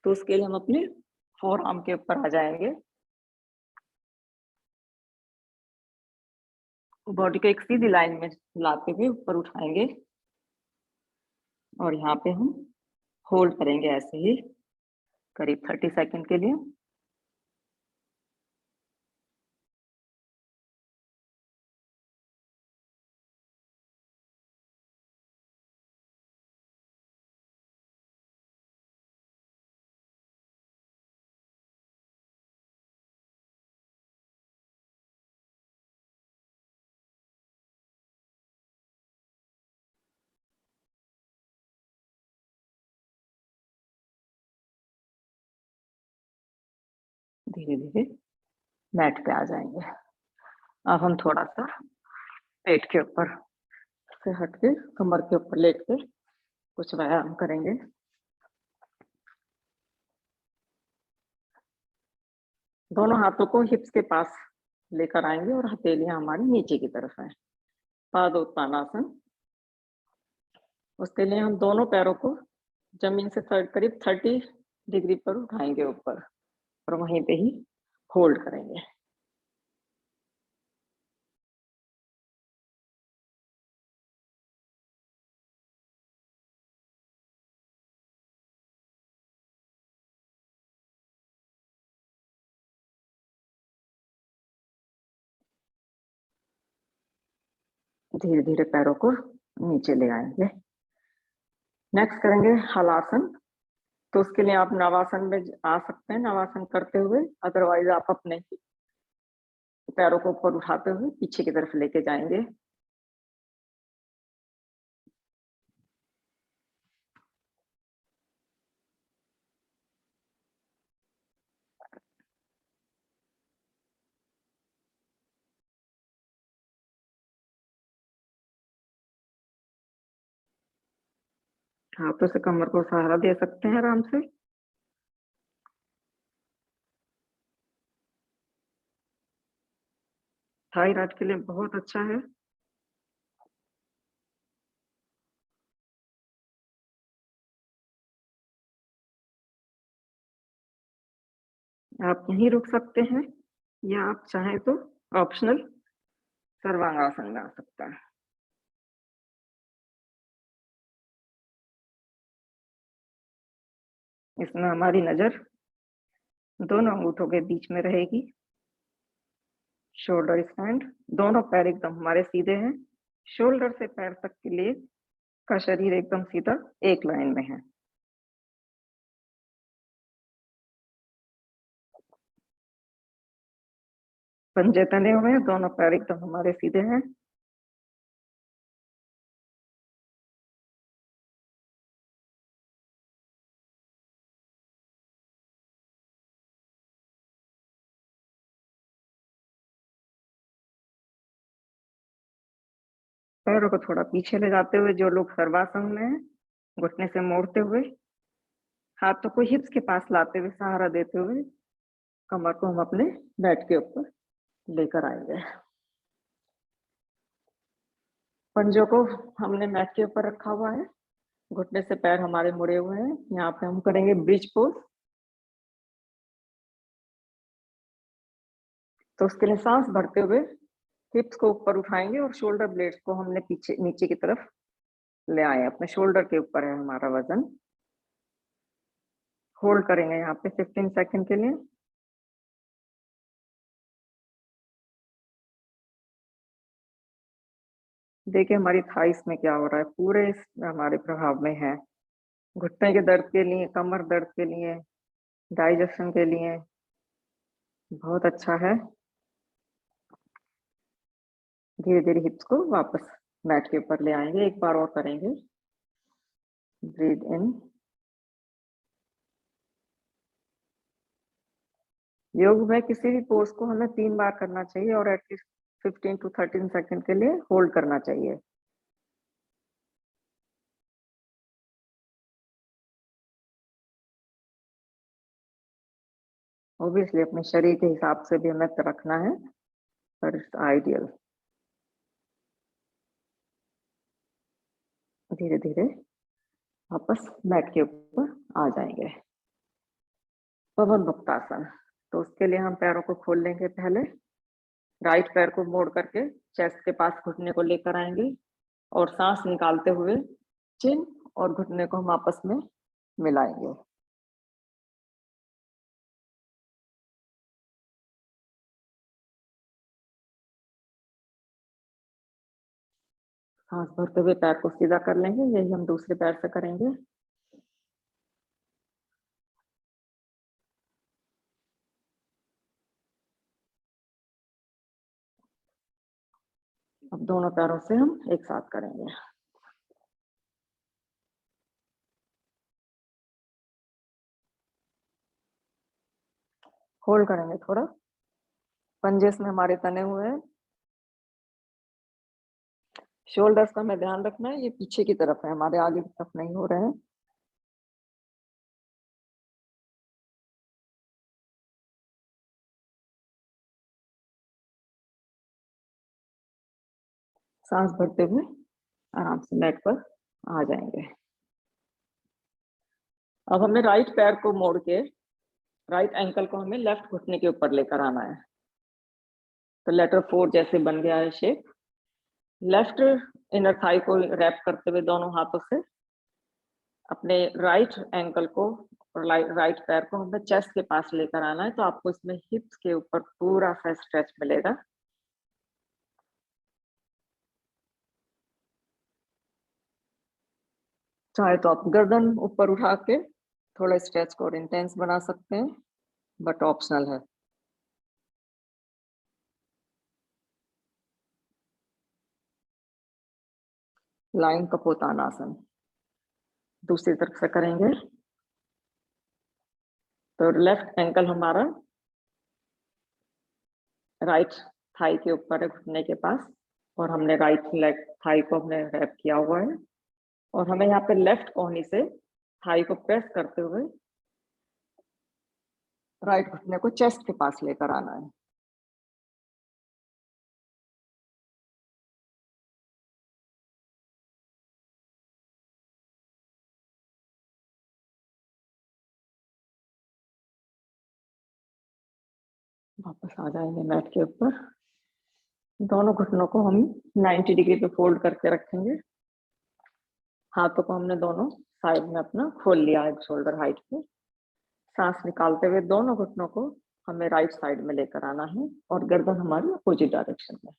तो उसके लिए हम अपने फोर आर्म के ऊपर आ जाएंगे। बॉडी को एक सीधी लाइन में लाते हुए ऊपर उठाएंगे और यहाँ पे हम होल्ड करेंगे ऐसे ही करीब 30 सेकंड के लिए। धीरे धीरे मैट पे आ जाएंगे। अब हम थोड़ा सा पेट के ऊपर से हट के कमर के ऊपर लेट के कुछ व्यायाम करेंगे। दोनों हाथों को हिप्स के पास लेकर आएंगे और हथेलियां हमारी नीचे की तरफ है, पादोत्तानासन। उसके लिए हम दोनों पैरों को जमीन से करीब 30 डिग्री पर उठाएंगे ऊपर और वहीं पे ही होल्ड करेंगे। धीरे धीरे पैरों को नीचे ले आएंगे। नेक्स्ट करेंगे हलासन। तो उसके लिए आप नवासन में आ सकते हैं, नवासन करते हुए। अदरवाइज आप अपने पैरों को ऊपर उठाते हुए पीछे की तरफ लेके जाएंगे। हाथों से कमर को सहारा दे सकते हैं आराम से। थायराइड के लिए बहुत अच्छा है। आप यहीं रुक सकते हैं या आप चाहें तो ऑप्शनल सर्वांगासन में आ सकता है। इसमें हमारी नजर दोनों अंगूठों के बीच में रहेगी। शोल्डर स्टैंड, दोनों पैर एकदम हमारे सीधे हैं। शोल्डर से पैर तक के लिए का शरीर एकदम सीधा एक लाइन में है। पंजे तने हुए हैं, दोनों पैर एकदम हमारे सीधे हैं। पैरों को थोड़ा पीछे ले जाते हुए, जो लोग सर्वासन में हैं, घुटने से मोड़ते हुए, हाथों को हिप्स के पास लाते हुए, सहारा देते हुए कमर को हम अपने बैट के ऊपर लेकर आएंगे। पंजों को हमने मैट के ऊपर रखा हुआ है, घुटने से पैर हमारे मुड़े हुए हैं। यहाँ पे हम करेंगे ब्रिज पोज। तो उसके लिए सांस भरते हुए हिप्स को ऊपर उठाएंगे और शोल्डर ब्लेड्स को हमने पीछे नीचे की तरफ ले आए। अपने शोल्डर के ऊपर है हमारा वजन। होल्ड करेंगे यहाँ पे 15 सेकंड के लिए। देखिए हमारी थाइस में क्या हो रहा है, पूरे हमारे प्रभाव में है। घुटने के दर्द के लिए, कमर दर्द के लिए, डाइजेशन के लिए बहुत अच्छा है। धीरे धीरे हिप्स को वापस मैट के ऊपर ले आएंगे। एक बार और करेंगे। ब्रीथ इन। योग में किसी भी पोज को हमें 3 बार करना चाहिए और एटलीस्ट 15 to 13 सेकंड के लिए होल्ड करना चाहिए। ऑब्वियसली अपने शरीर के हिसाब से भी हमें रखना है, पर इट्स आइडियल। धीरे धीरे वापस मैट के ऊपर आ जाएंगे। पवन मुक्तासन। तो उसके लिए हम पैरों को खोल लेंगे। पहले राइट पैर को मोड़ करके चेस्ट के पास घुटने को लेकर आएंगे और सांस निकालते हुए चिन और घुटने को हम आपस में मिलाएंगे। सांस भरते हुए पैर को सीधा कर लेंगे। यही हम दूसरे पैर से करेंगे। अब दोनों पैरों से हम एक साथ करेंगे। होल्ड करेंगे थोड़ा। पंजे में हमारे तने हुए हैं। शोल्डर्स का हमें ध्यान रखना है, ये पीछे की तरफ है, हमारे आगे की तरफ नहीं हो रहे हैं। सांस भरते हुए आराम से मैट पर आ जाएंगे। अब हमें राइट पैर को मोड़ के राइट एंकल को हमें लेफ्ट घुटने के ऊपर लेकर आना है। तो लेटर 4 जैसे बन गया है शेप। लेफ्ट इनर थाई को रैप करते हुए दोनों हाथों से अपने राइट एंकल को और राइट पैर को हमें चेस्ट के पास लेकर आना है। तो आपको इसमें हिप्स के ऊपर पूरा सा स्ट्रेच मिलेगा। चाहे तो आप गर्दन ऊपर उठा के थोड़ा स्ट्रेच को और इंटेंस बना सकते हैं, बट ऑप्शनल है। लाइन कपोतानासन दूसरी तरफ से करेंगे। तो लेफ्ट एंकल हमारा राइट थाई के ऊपर है, घुटने के पास, और हमने राइट लेग थाई को हमने रैप किया हुआ है। और हमें यहाँ पे लेफ्ट कोहनी से थाई को प्रेस करते हुए राइट घुटने को चेस्ट के पास लेकर आना है। वापस आ जाएंगे मैट के ऊपर। दोनों घुटनों को हम 90 डिग्री पे फोल्ड करके रखेंगे। हाथों को हमने दोनों साइड में अपना खोल लिया है शोल्डर हाइट पे। सांस निकालते हुए दोनों घुटनों को हमें राइट साइड में लेकर आना है और गर्दन हमारी अपोजिट डायरेक्शन में।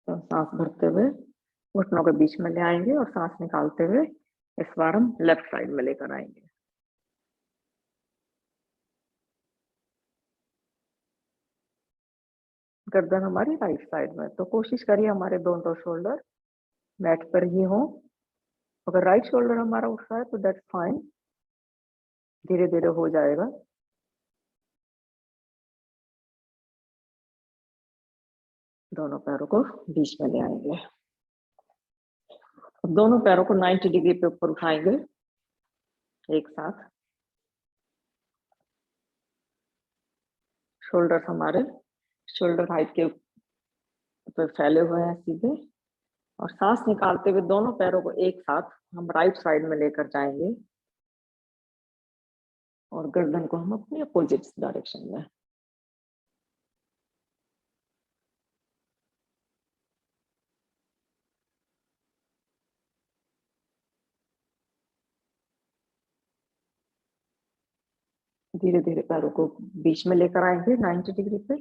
तो सांस भरते हुए घुटनों के बीच में ले आएंगे और सांस निकालते हुए इस बार हम लेफ्ट साइड में लेकर आएंगे। गर्दन हमारी राइट साइड में। तो कोशिश करिए हमारे दोनों शोल्डर मैट पर ही हो। अगर राइट शोल्डर हमारा उठ रहा है तो दैट्स फाइन, धीरे धीरे हो जाएगा। दोनों पैरों को बीच में ले आएंगे। अब दोनों पैरों को 90 डिग्री पे ऊपर उठाएंगे एक साथ। शोल्डर हमारे शोल्डर हाइट के ऊपर फैले हुए हैं सीधे, और सांस निकालते हुए दोनों पैरों को एक साथ हम राइट साइड में लेकर जाएंगे और गर्दन को हम अपने अपोजिट डायरेक्शन में। धीरे धीरे पैरों को बीच में लेकर आएंगे 90 डिग्री पे।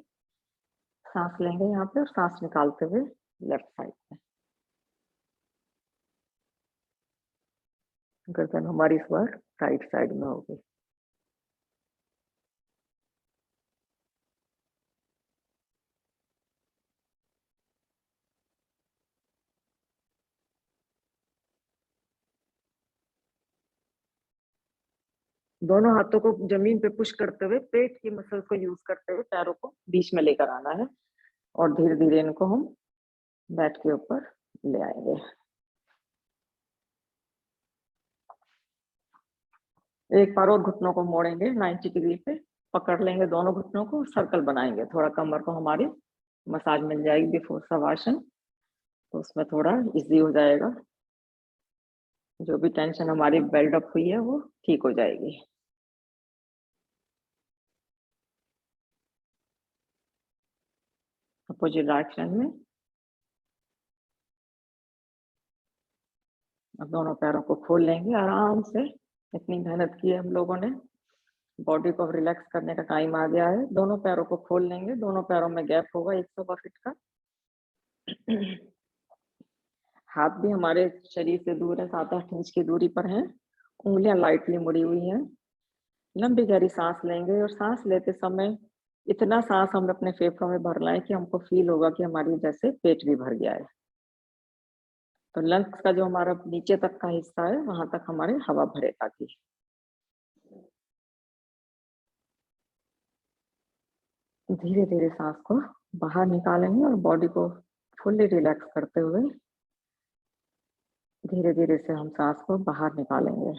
सांस लेंगे यहाँ पे और सांस निकालते हुए लेफ्ट साइड में। गर्दन हमारी इस बार राइट साइड में होगी। दोनों हाथों को जमीन पे पुश करते हुए पेट की मसल्स को यूज करते हुए पैरों को बीच में लेकर आना है और धीरे धीरे इनको हम बैट के ऊपर ले आएंगे। एक बार और घुटनों को मोड़ेंगे 90 डिग्री पे, पकड़ लेंगे दोनों घुटनों को, सर्कल बनाएंगे, थोड़ा कमर को हमारी मसाज मिल जाएगी बिफोर शवासन, तो उसमें थोड़ा इजी हो जाएगा, जो भी टेंशन हमारी बिल्डअप हुई है वो ठीक हो जाएगी। अपोजिट डायरेक्शन में। अब दोनों पैरों को खोल लेंगे आराम से। इतनी मेहनत की है हम लोगों ने, बॉडी को रिलैक्स करने का टाइम आ गया है। दोनों पैरों को खोल लेंगे, दोनों पैरों में गैप होगा 100 फीट का। हाथ भी हमारे शरीर से दूर है, 7-8 इंच की दूरी पर है। उंगलियां लाइटली मुड़ी हुई हैं। लंबी गहरी सांस लेंगे और सांस लेते समय इतना सांस हम अपने फेफड़ों में भर लाएं कि हमको फील होगा कि हमारी जैसे पेट भी भर गया है। तो लंग्स का जो हमारा नीचे तक का हिस्सा है वहां तक हमारे हवा भरे, ताकि धीरे धीरे सांस को बाहर निकालेंगे और बॉडी को फुल्ली रिलैक्स करते हुए धीरे धीरे से हम सांस को बाहर निकालेंगे।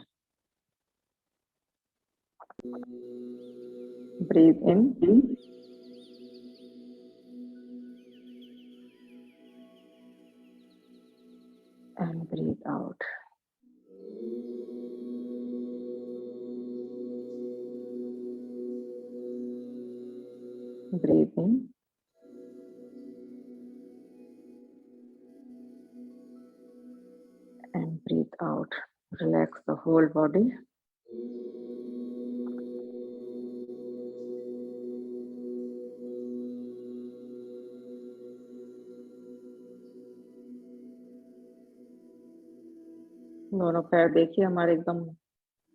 Breathe in and breathe out. Breathe in and breathe out. Relax the whole body. दोनों पैर देखिए हमारे एकदम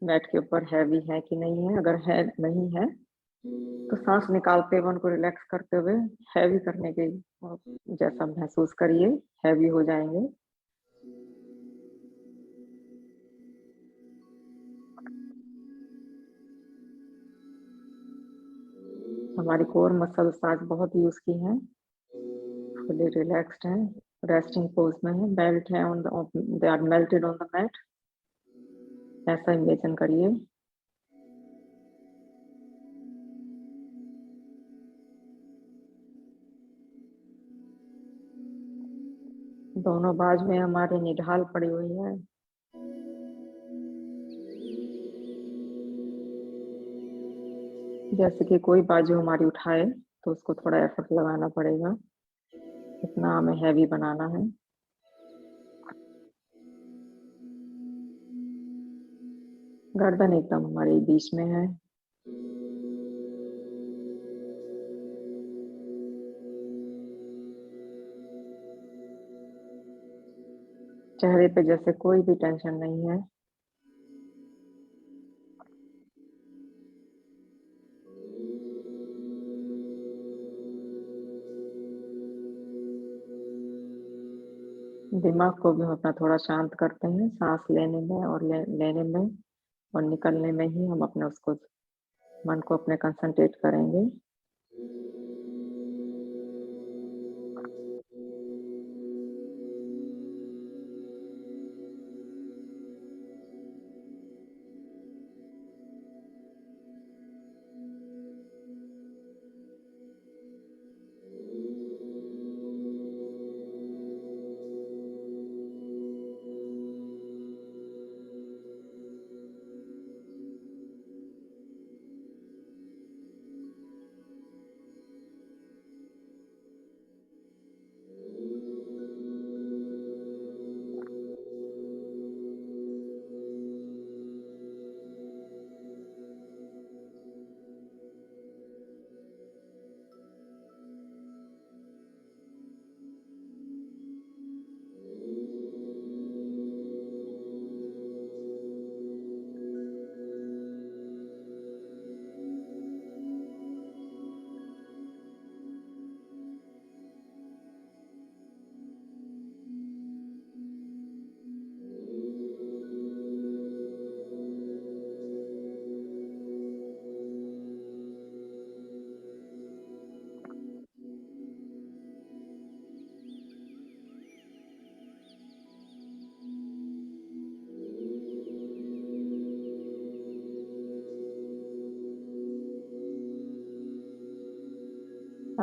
मैट के ऊपर हैवी है कि नहीं है। अगर है नहीं है तो सांस निकालते हुए उनको रिलैक्स करते हुए हैवी करने के जैसा महसूस करिए, हैवी हो जाएंगे। हमारी कोर मसल्स आज बहुत यूज की हैं, फुली रिलैक्स्ड हैं, रेस्टिंग पोज में है, बेल्ट है on the, they are melted on the mat, ऐसा इमेजिन करिए। दोनों बाजू में हमारे निढाल पड़ी हुई है। जैसे कि कोई बाजू हमारी उठाए तो उसको थोड़ा एफर्ट लगाना पड़ेगा, इतना हमें हैवी बनाना है। गर्दन एकदम हमारी बीच में है। चेहरे पे जैसे कोई भी टेंशन नहीं है। दिमाग को भी हम अपना थोड़ा शांत करते हैं, सांस लेने में और लेने में और निकलने में ही हम अपने उसको मन को अपने कंसंट्रेट करेंगे।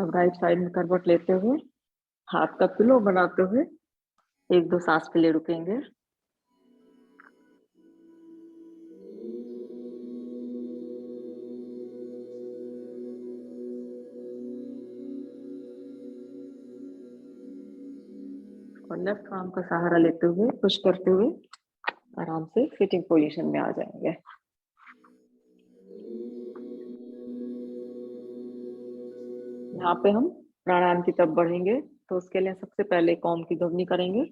अब राइट साइड में करवट लेते हुए हाथ का पिलो बनाते हुए 1-2 सांस के लिए रुकेंगे। और लेफ्ट आर्म का सहारा लेते हुए पुश करते हुए आराम से सिटिंग पोजीशन में आ जाएंगे। यहाँ पे हम प्राणायाम की तरफ बढ़ेंगे, तो उसके लिए सबसे पहले कौम की ध्वनि करेंगे,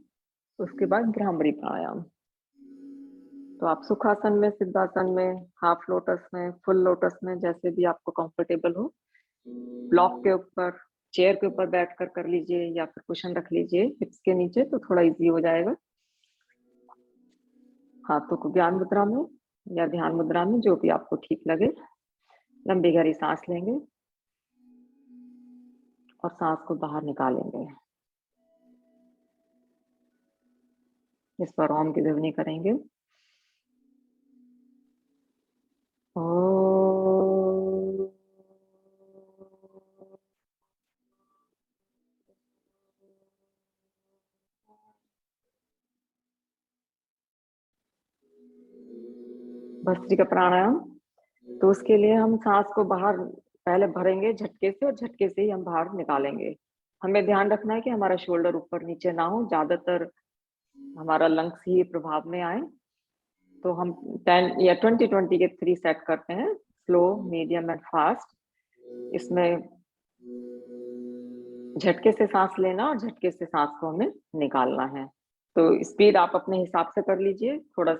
उसके बाद भ्रामरी प्राणायाम। तो आप सुखासन में, सिद्धासन में, हाफ लोटस में, फुल लोटस में, जैसे भी आपको कंफर्टेबल हो, ब्लॉक के ऊपर, चेयर के ऊपर बैठकर कर लीजिए या फिर कुशन रख लीजिए हिप्स के नीचे, तो थोड़ा इजी हो जाएगा। हाथों को ज्ञान मुद्रा में या ध्यान मुद्रा में, जो भी आपको ठीक लगे। लंबी गहरी सांस लेंगे और सांस को बाहर निकालेंगे। इस पर ओम की ध्वनि करेंगे। भस्त्रिका प्राणायाम, तो उसके लिए हम सांस को बाहर पहले भरेंगे झटके से, और झटके से ही हम बाहर निकालेंगे। हमें ध्यान रखना है कि हमारा शोल्डर ऊपर नीचे ना हो, ज्यादातर हमारा लंग्स ही प्रभाव में आए। तो हम 10 या 20-20 के 3 सेट करते हैं, स्लो, मीडियम एंड फास्ट। इसमें झटके से सांस लेना और झटके से सांस को हमें निकालना है। तो स्पीड आप अपने हिसाब से कर लीजिए। थोड़ा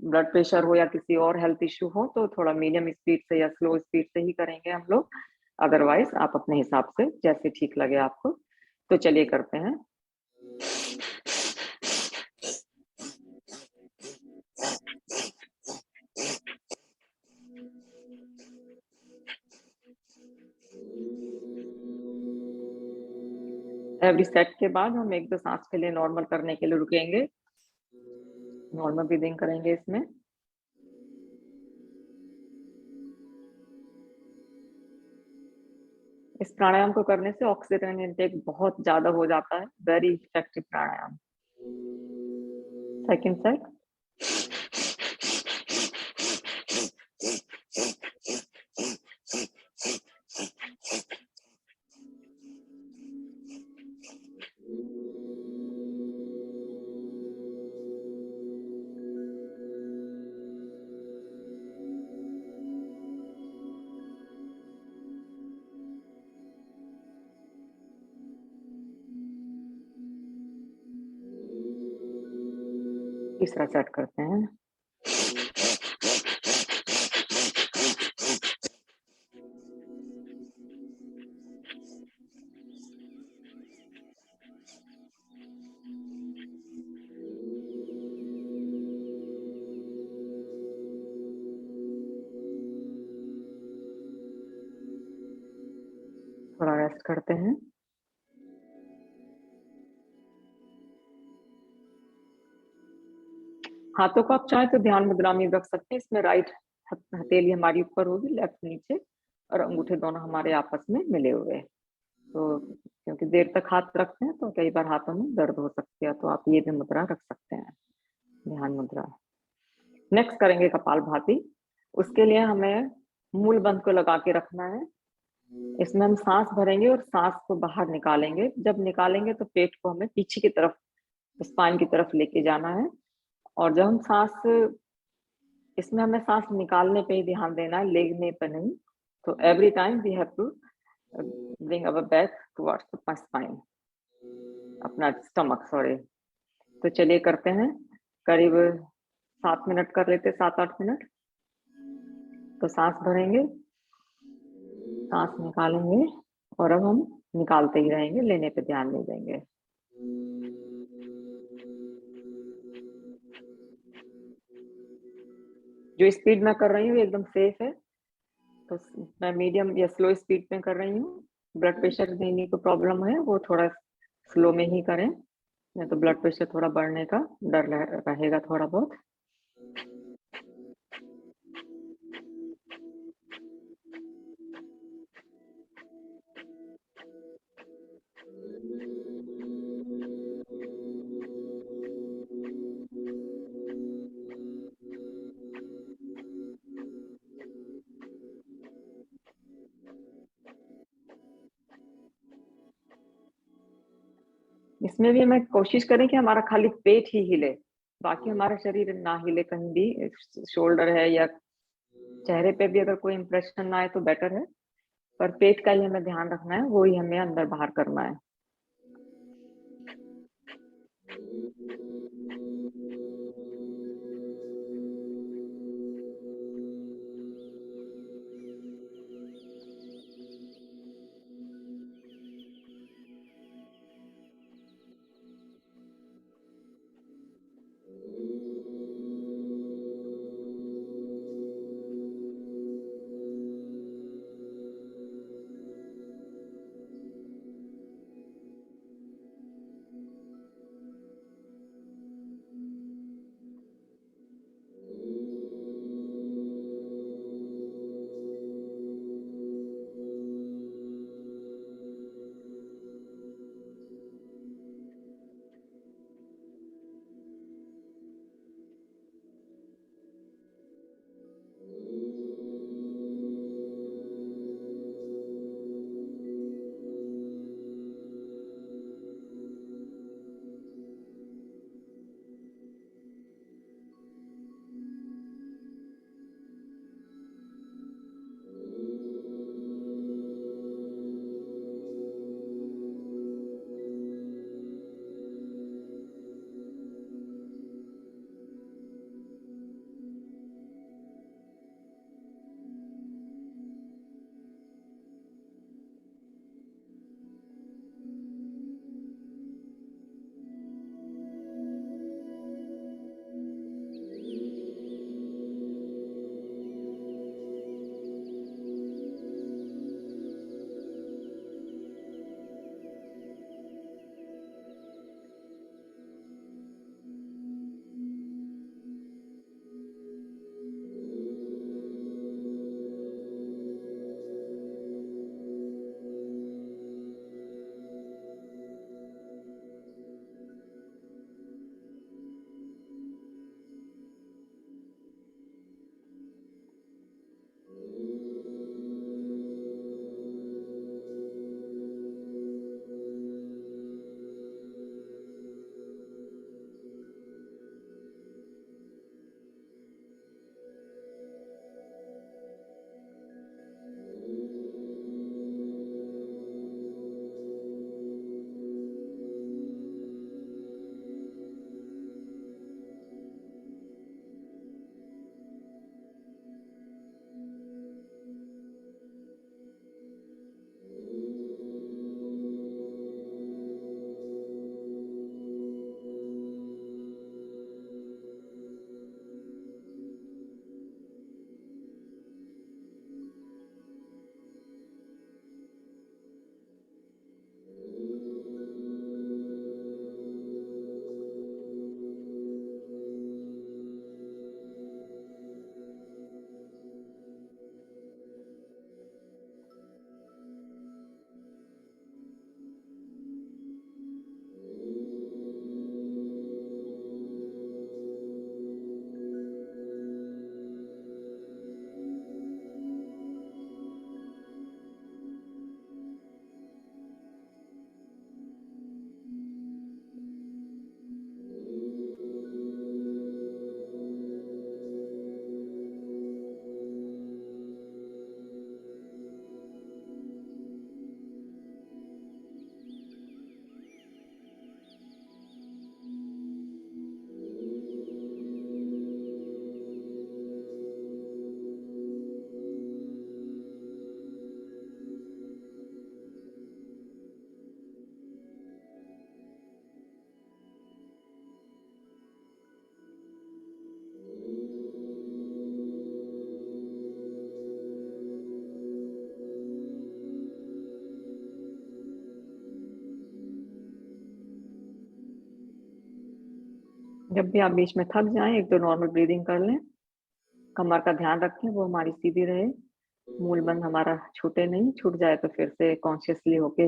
ब्लड प्रेशर हो या किसी और हेल्थ इश्यू हो तो थोड़ा मीडियम स्पीड से या स्लो स्पीड से ही करेंगे हम लोग। अदरवाइज आप अपने हिसाब से जैसे ठीक लगे आपको। तो चलिए करते हैं। एवरी सेट के बाद हम 1-2 सांस के लिए नॉर्मल करने के लिए रुकेंगे। नॉर्मल ब्रीदिंग करेंगे इसमें। इस प्राणायाम को करने से ऑक्सीजन इनटेक बहुत ज्यादा हो जाता है। Very effective pranayama. Second set. तीसरा सेट करते हैं। थोड़ा रेस्ट करते हैं। हाथों को आप चाहे तो ध्यान मुद्रा में रख सकते हैं। इसमें राइट हथेली हमारी ऊपर होगी, लेफ्ट नीचे, और अंगूठे दोनों हमारे आपस में मिले हुए। तो क्योंकि देर तक हाथ रखते हैं तो कई बार हाथों में दर्द हो सकती है, तो आप ये भी मुद्रा रख सकते हैं, ध्यान मुद्रा। नेक्स्ट करेंगे कपालभाति। उसके लिए हमें मूल बंध को लगा के रखना है। इसमें हम सांस भरेंगे और सांस को बाहर निकालेंगे। जब निकालेंगे तो पेट को हमें पीछे की तरफ, स्पाइन की तरफ लेके जाना है। और जब हम सांस, इसमें हमें सांस निकालने पे ही ध्यान देना है, लेने पे नहीं। तो every time we have to bring our back towards the spine, अपना स्टमक, सॉरी। तो चलिए करते हैं। करीब 7 मिनट कर लेते, 7-8 मिनट। तो सांस भरेंगे, सांस निकालेंगे, और अब हम निकालते ही रहेंगे, लेने पे ध्यान नहीं देंगे। जो स्पीड मैं कर रही हूँ एकदम सेफ है, तो मैं मीडियम या स्लो स्पीड में कर रही हूँ। ब्लड प्रेशर देने को प्रॉब्लम है वो थोड़ा स्लो में ही करें, नहीं तो ब्लड प्रेशर थोड़ा बढ़ने का डर रहेगा थोड़ा बहुत। इसमें भी हमें कोशिश करें कि हमारा खाली पेट ही हिले, बाकी हमारा शरीर ना हिले कहीं भी। शोल्डर है या चेहरे पे भी अगर कोई इंप्रेशन ना आए तो बेटर है, पर पेट का ही हमें ध्यान रखना है, वो ही हमें अंदर बाहर करना है। जब भी आप बीच में थक जाएं, एक तो नॉर्मल ब्रीदिंग कर लें, कमर का ध्यान रखें वो हमारी सीधी रहे, मूल बंध हमारा छूटे नहीं, छूट जाए तो फिर से कॉन्शियसली होके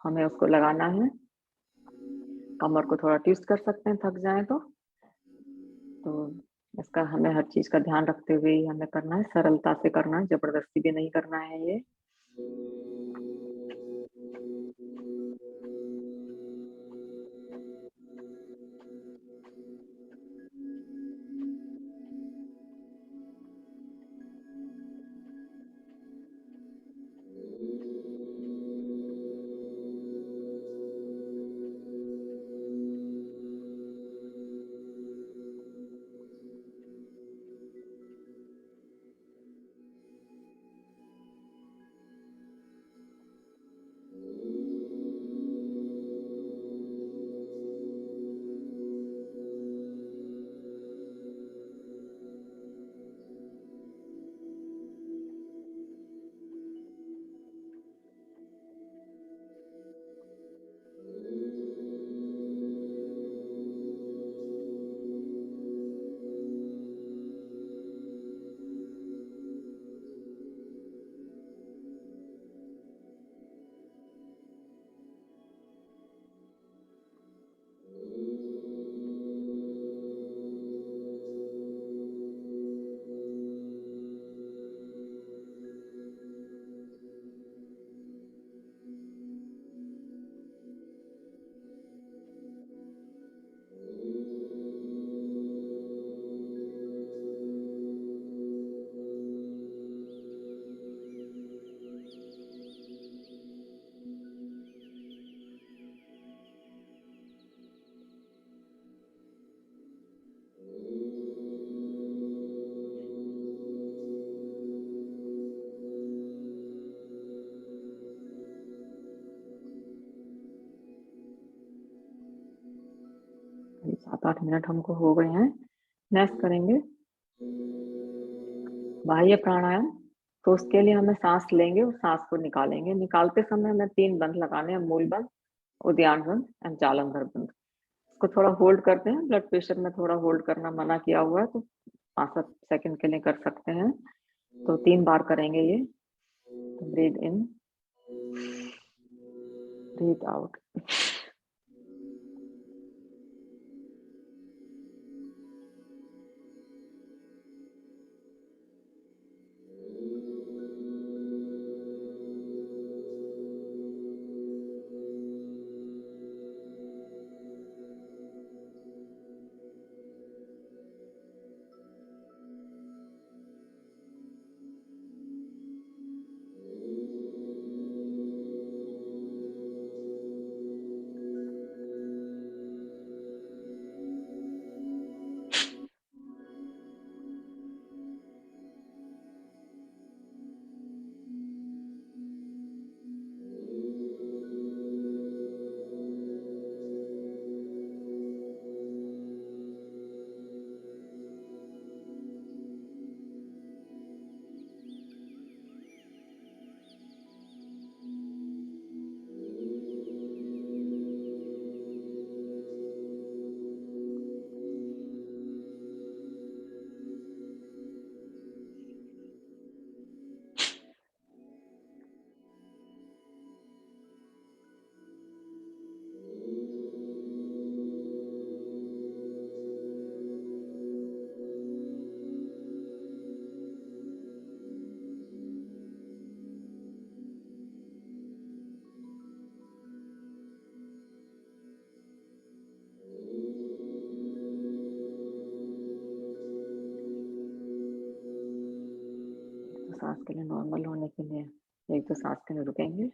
हमें उसको लगाना है। कमर को थोड़ा ट्विस्ट कर सकते हैं थक जाए तो इसका हमें हर चीज का ध्यान रखते हुए ही हमें करना है, सरलता से करना है, जबरदस्ती भी नहीं करना है ये। 7-8 मिनट हमको हो गए हैं। नेक्स्ट करेंगे बाह्य प्राणायाम। तो उसके लिए हमें सांस लेंगे और सांस को निकालेंगे। निकालते समय हमें 3 बंद लगाने हैं, मूल बंद, उद्यान बंद एंड जालंधर बंद। इसको थोड़ा होल्ड करते हैं, ब्लड प्रेशर में थोड़ा होल्ड करना मना किया हुआ है, तो 5-7 सेकंड के लिए कर सकते हैं। तो 3 बार करेंगे ये। तो ब्रीथ इन, ब्रीथ आउट। तो सांस के लिए नॉर्मल होने के लिए 1-2 सांस के लिए रुकेंगे।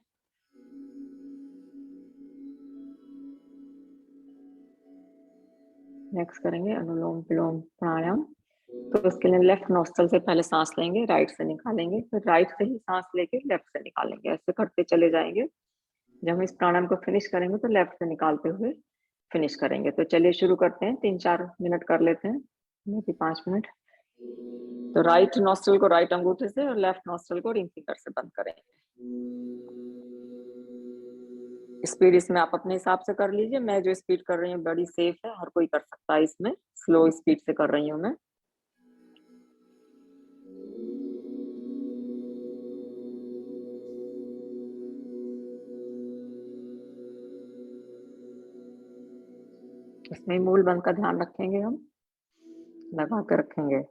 नेक्स्ट करेंगे अनुलोम विलोम प्राणायाम। तो उसके लिए लेफ्ट नोस्ट्रल से पहले सांस लेंगे, राइट से निकालेंगे, फिर राइट से ही सांस लेके लेफ्ट से निकालेंगे। ऐसे करते चले जाएंगे। जब हम इस प्राणायाम को फिनिश करेंगे तो लेफ्ट से निकालते हुए फिनिश करेंगे। तो चलिए शुरू करते हैं। 3-4 मिनट कर लेते हैं, मे बी 5 मिनट। तो राइट नोस्ट्रल को राइट अंगूठे से और लेफ्ट नोस्ट्रल को रिंग फिंगर से बंद करेंगे। स्पीड इसमें आप अपने हिसाब से कर लीजिए। मैं जो स्पीड कर रही हूँ बड़ी सेफ है, हर कोई कर सकता है इसमें। स्लो स्पीड से कर रही हूँ मैं। इसमें मूल बंद का ध्यान रखेंगे, हम लगा कर रखेंगे।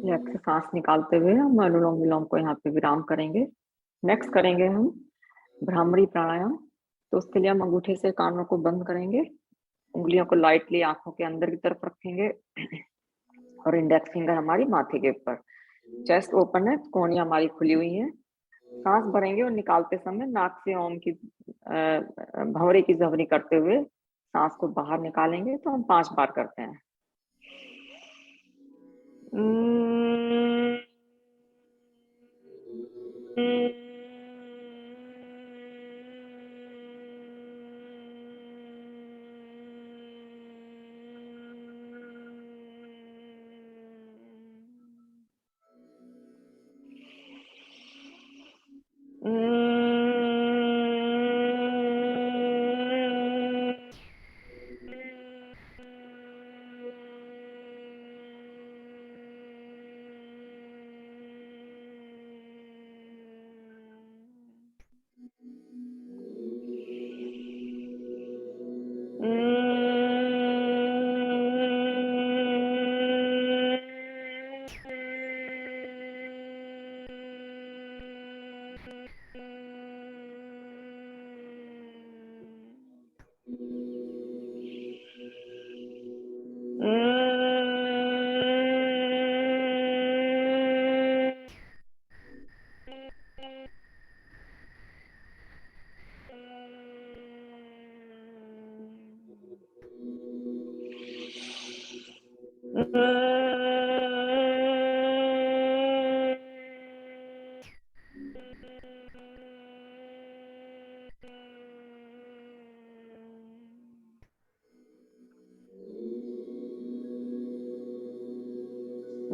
लेफ्ट से सांस निकालते हुए हम अनुलोम विलोम को यहाँ पे विराम करेंगे। नेक्स्ट करेंगे हम भ्रामरी प्राणायाम। तो उसके लिए हम अंगूठे से कानों को बंद करेंगे, उंगलियों को लाइटली आंखों के अंदर की तरफ रखेंगे और इंडेक्स फिंगर हमारी माथे के ऊपर। चेस्ट ओपन है, कोहनियां हमारी खुली हुई हैं। सांस भरेंगे और निकालते समय नाक से ओम की भंवरे की जवनी करते हुए सांस को बाहर निकालेंगे। तो हम 5 बार करते हैं।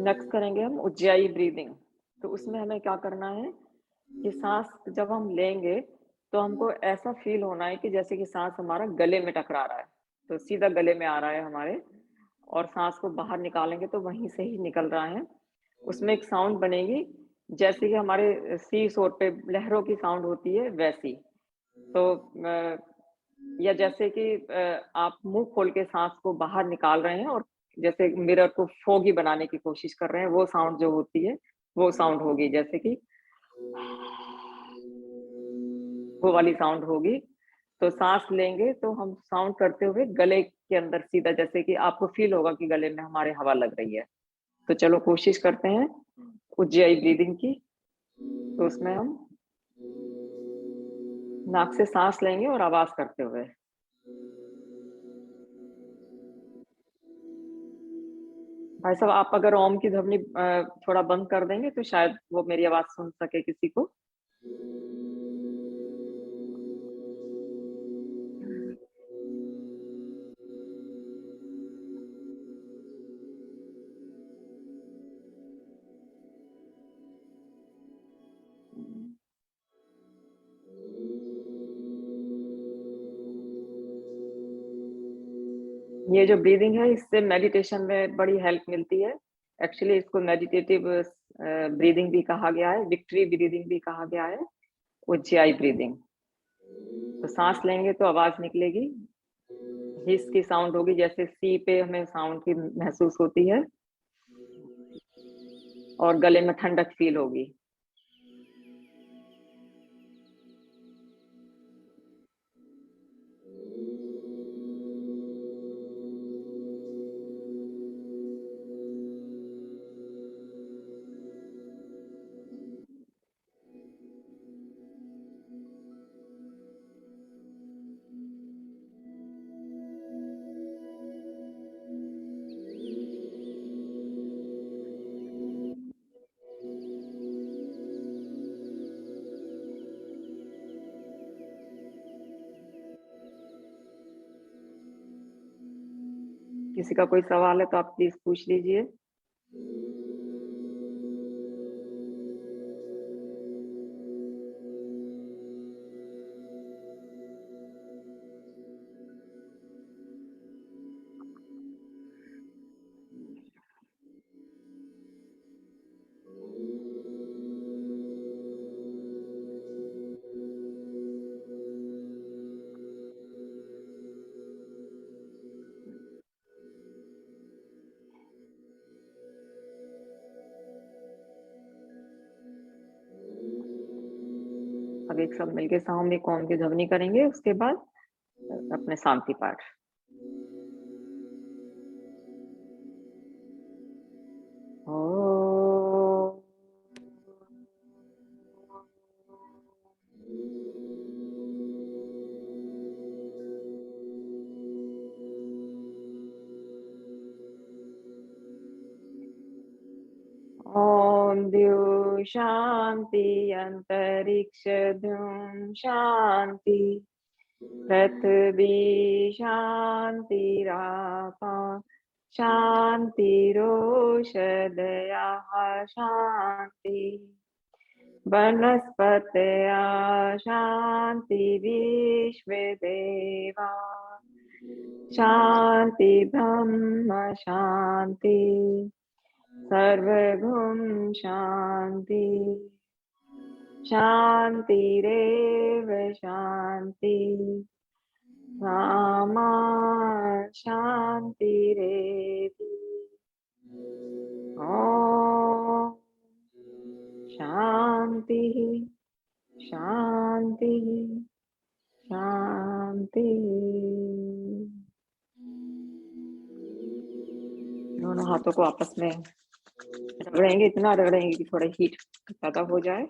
नेक्स्ट करेंगे हम उज्जैयी ब्रीदिंग। तो उसमें हमें क्या करना है कि सांस जब हम लेंगे तो हमको ऐसा फील होना है कि जैसे कि सांस हमारा गले में टकरा रहा है, तो सीधा गले में आ रहा है हमारे। और सांस को बाहर निकालेंगे तो वहीं से ही निकल रहा है। उसमें एक साउंड बनेगी जैसे कि हमारे सी शोर पे लहरों की साउंड होती है वैसी। तो या जैसे कि आप मुंह खोल के सांस को बाहर निकाल रहे हैं और जैसे मिरर को फोगी बनाने की कोशिश कर रहे हैं, वो साउंड जो होती है वो साउंड होगी, जैसे कि वो वाली साउंड होगी। तो सांस लेंगे तो हम साउंड करते हुए गले के अंदर सीधा, जैसे कि आपको फील होगा कि गले में हमारे हवा लग रही है। तो चलो कोशिश करते हैं उज्जैयी ब्रीदिंग की। तो उसमें हम नाक से सांस लेंगे और आवाज करते हुए। भाई साहब, आप अगर ओम की ध्वनि थोड़ा बंद कर देंगे तो शायद वो मेरी आवाज सुन सके किसी को। ये जो ब्रीदिंग है इससे मेडिटेशन में बड़ी हेल्प मिलती है। एक्चुअली इसको मेडिटेटिव ब्रीदिंग भी कहा गया है, विक्ट्री ब्रीदिंग भी कहा गया है, उज्जैयी ब्रीदिंग। तो सांस लेंगे तो आवाज निकलेगी, हिस की साउंड होगी, जैसे सी पे हमें साउंड की महसूस होती है और गले में ठंडक फील होगी। किसी का कोई सवाल है तो आप प्लीज पूछ लीजिए। अब एक सब मिलके सामूहिक ओम की ध्वनि करेंगे, उसके बाद अपने शांति पाठ। ओम द्यौ शांति अंतरिक्ष द्युं शांति पृथ्वी शांतिरापा शांतिरोषधयः शांति वनस्पतयः शांति विश्वे देवा शांति ब्रह्म शांति सर्वगुण शांति शांतिरेव शांति सामा शांतिरेधि। ओम शांति शांति शांति। दोनों हाथों को आपस में रगड़ेंगे, इतना रगड़ेंगे कि थोड़ा हीट पैदा हो जाए।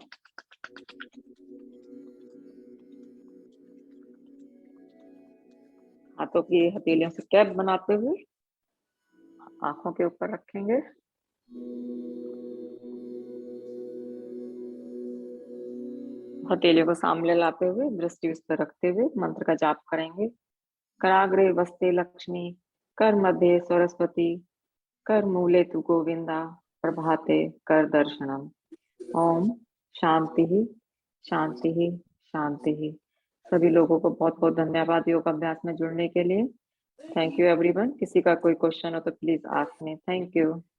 हाथों की हथेलियों से कैप बनाते हुए आंखों के ऊपर रखेंगे। हथेलियों को सामने लाते हुए दृष्टि उस पर रखते हुए मंत्र का जाप करेंगे। कराग्रे वस्ते लक्ष्मी, कर मध्य सरस्वती, कर मूले तु गोविंदा, प्रभाते कर दर्शनम। ओम शांति ही शांति ही शांति ही। सभी लोगों को बहुत बहुत धन्यवाद योग अभ्यास में जुड़ने के लिए। Thank you everyone. किसी का कोई क्वेश्चन हो तो please ask me. Thank you.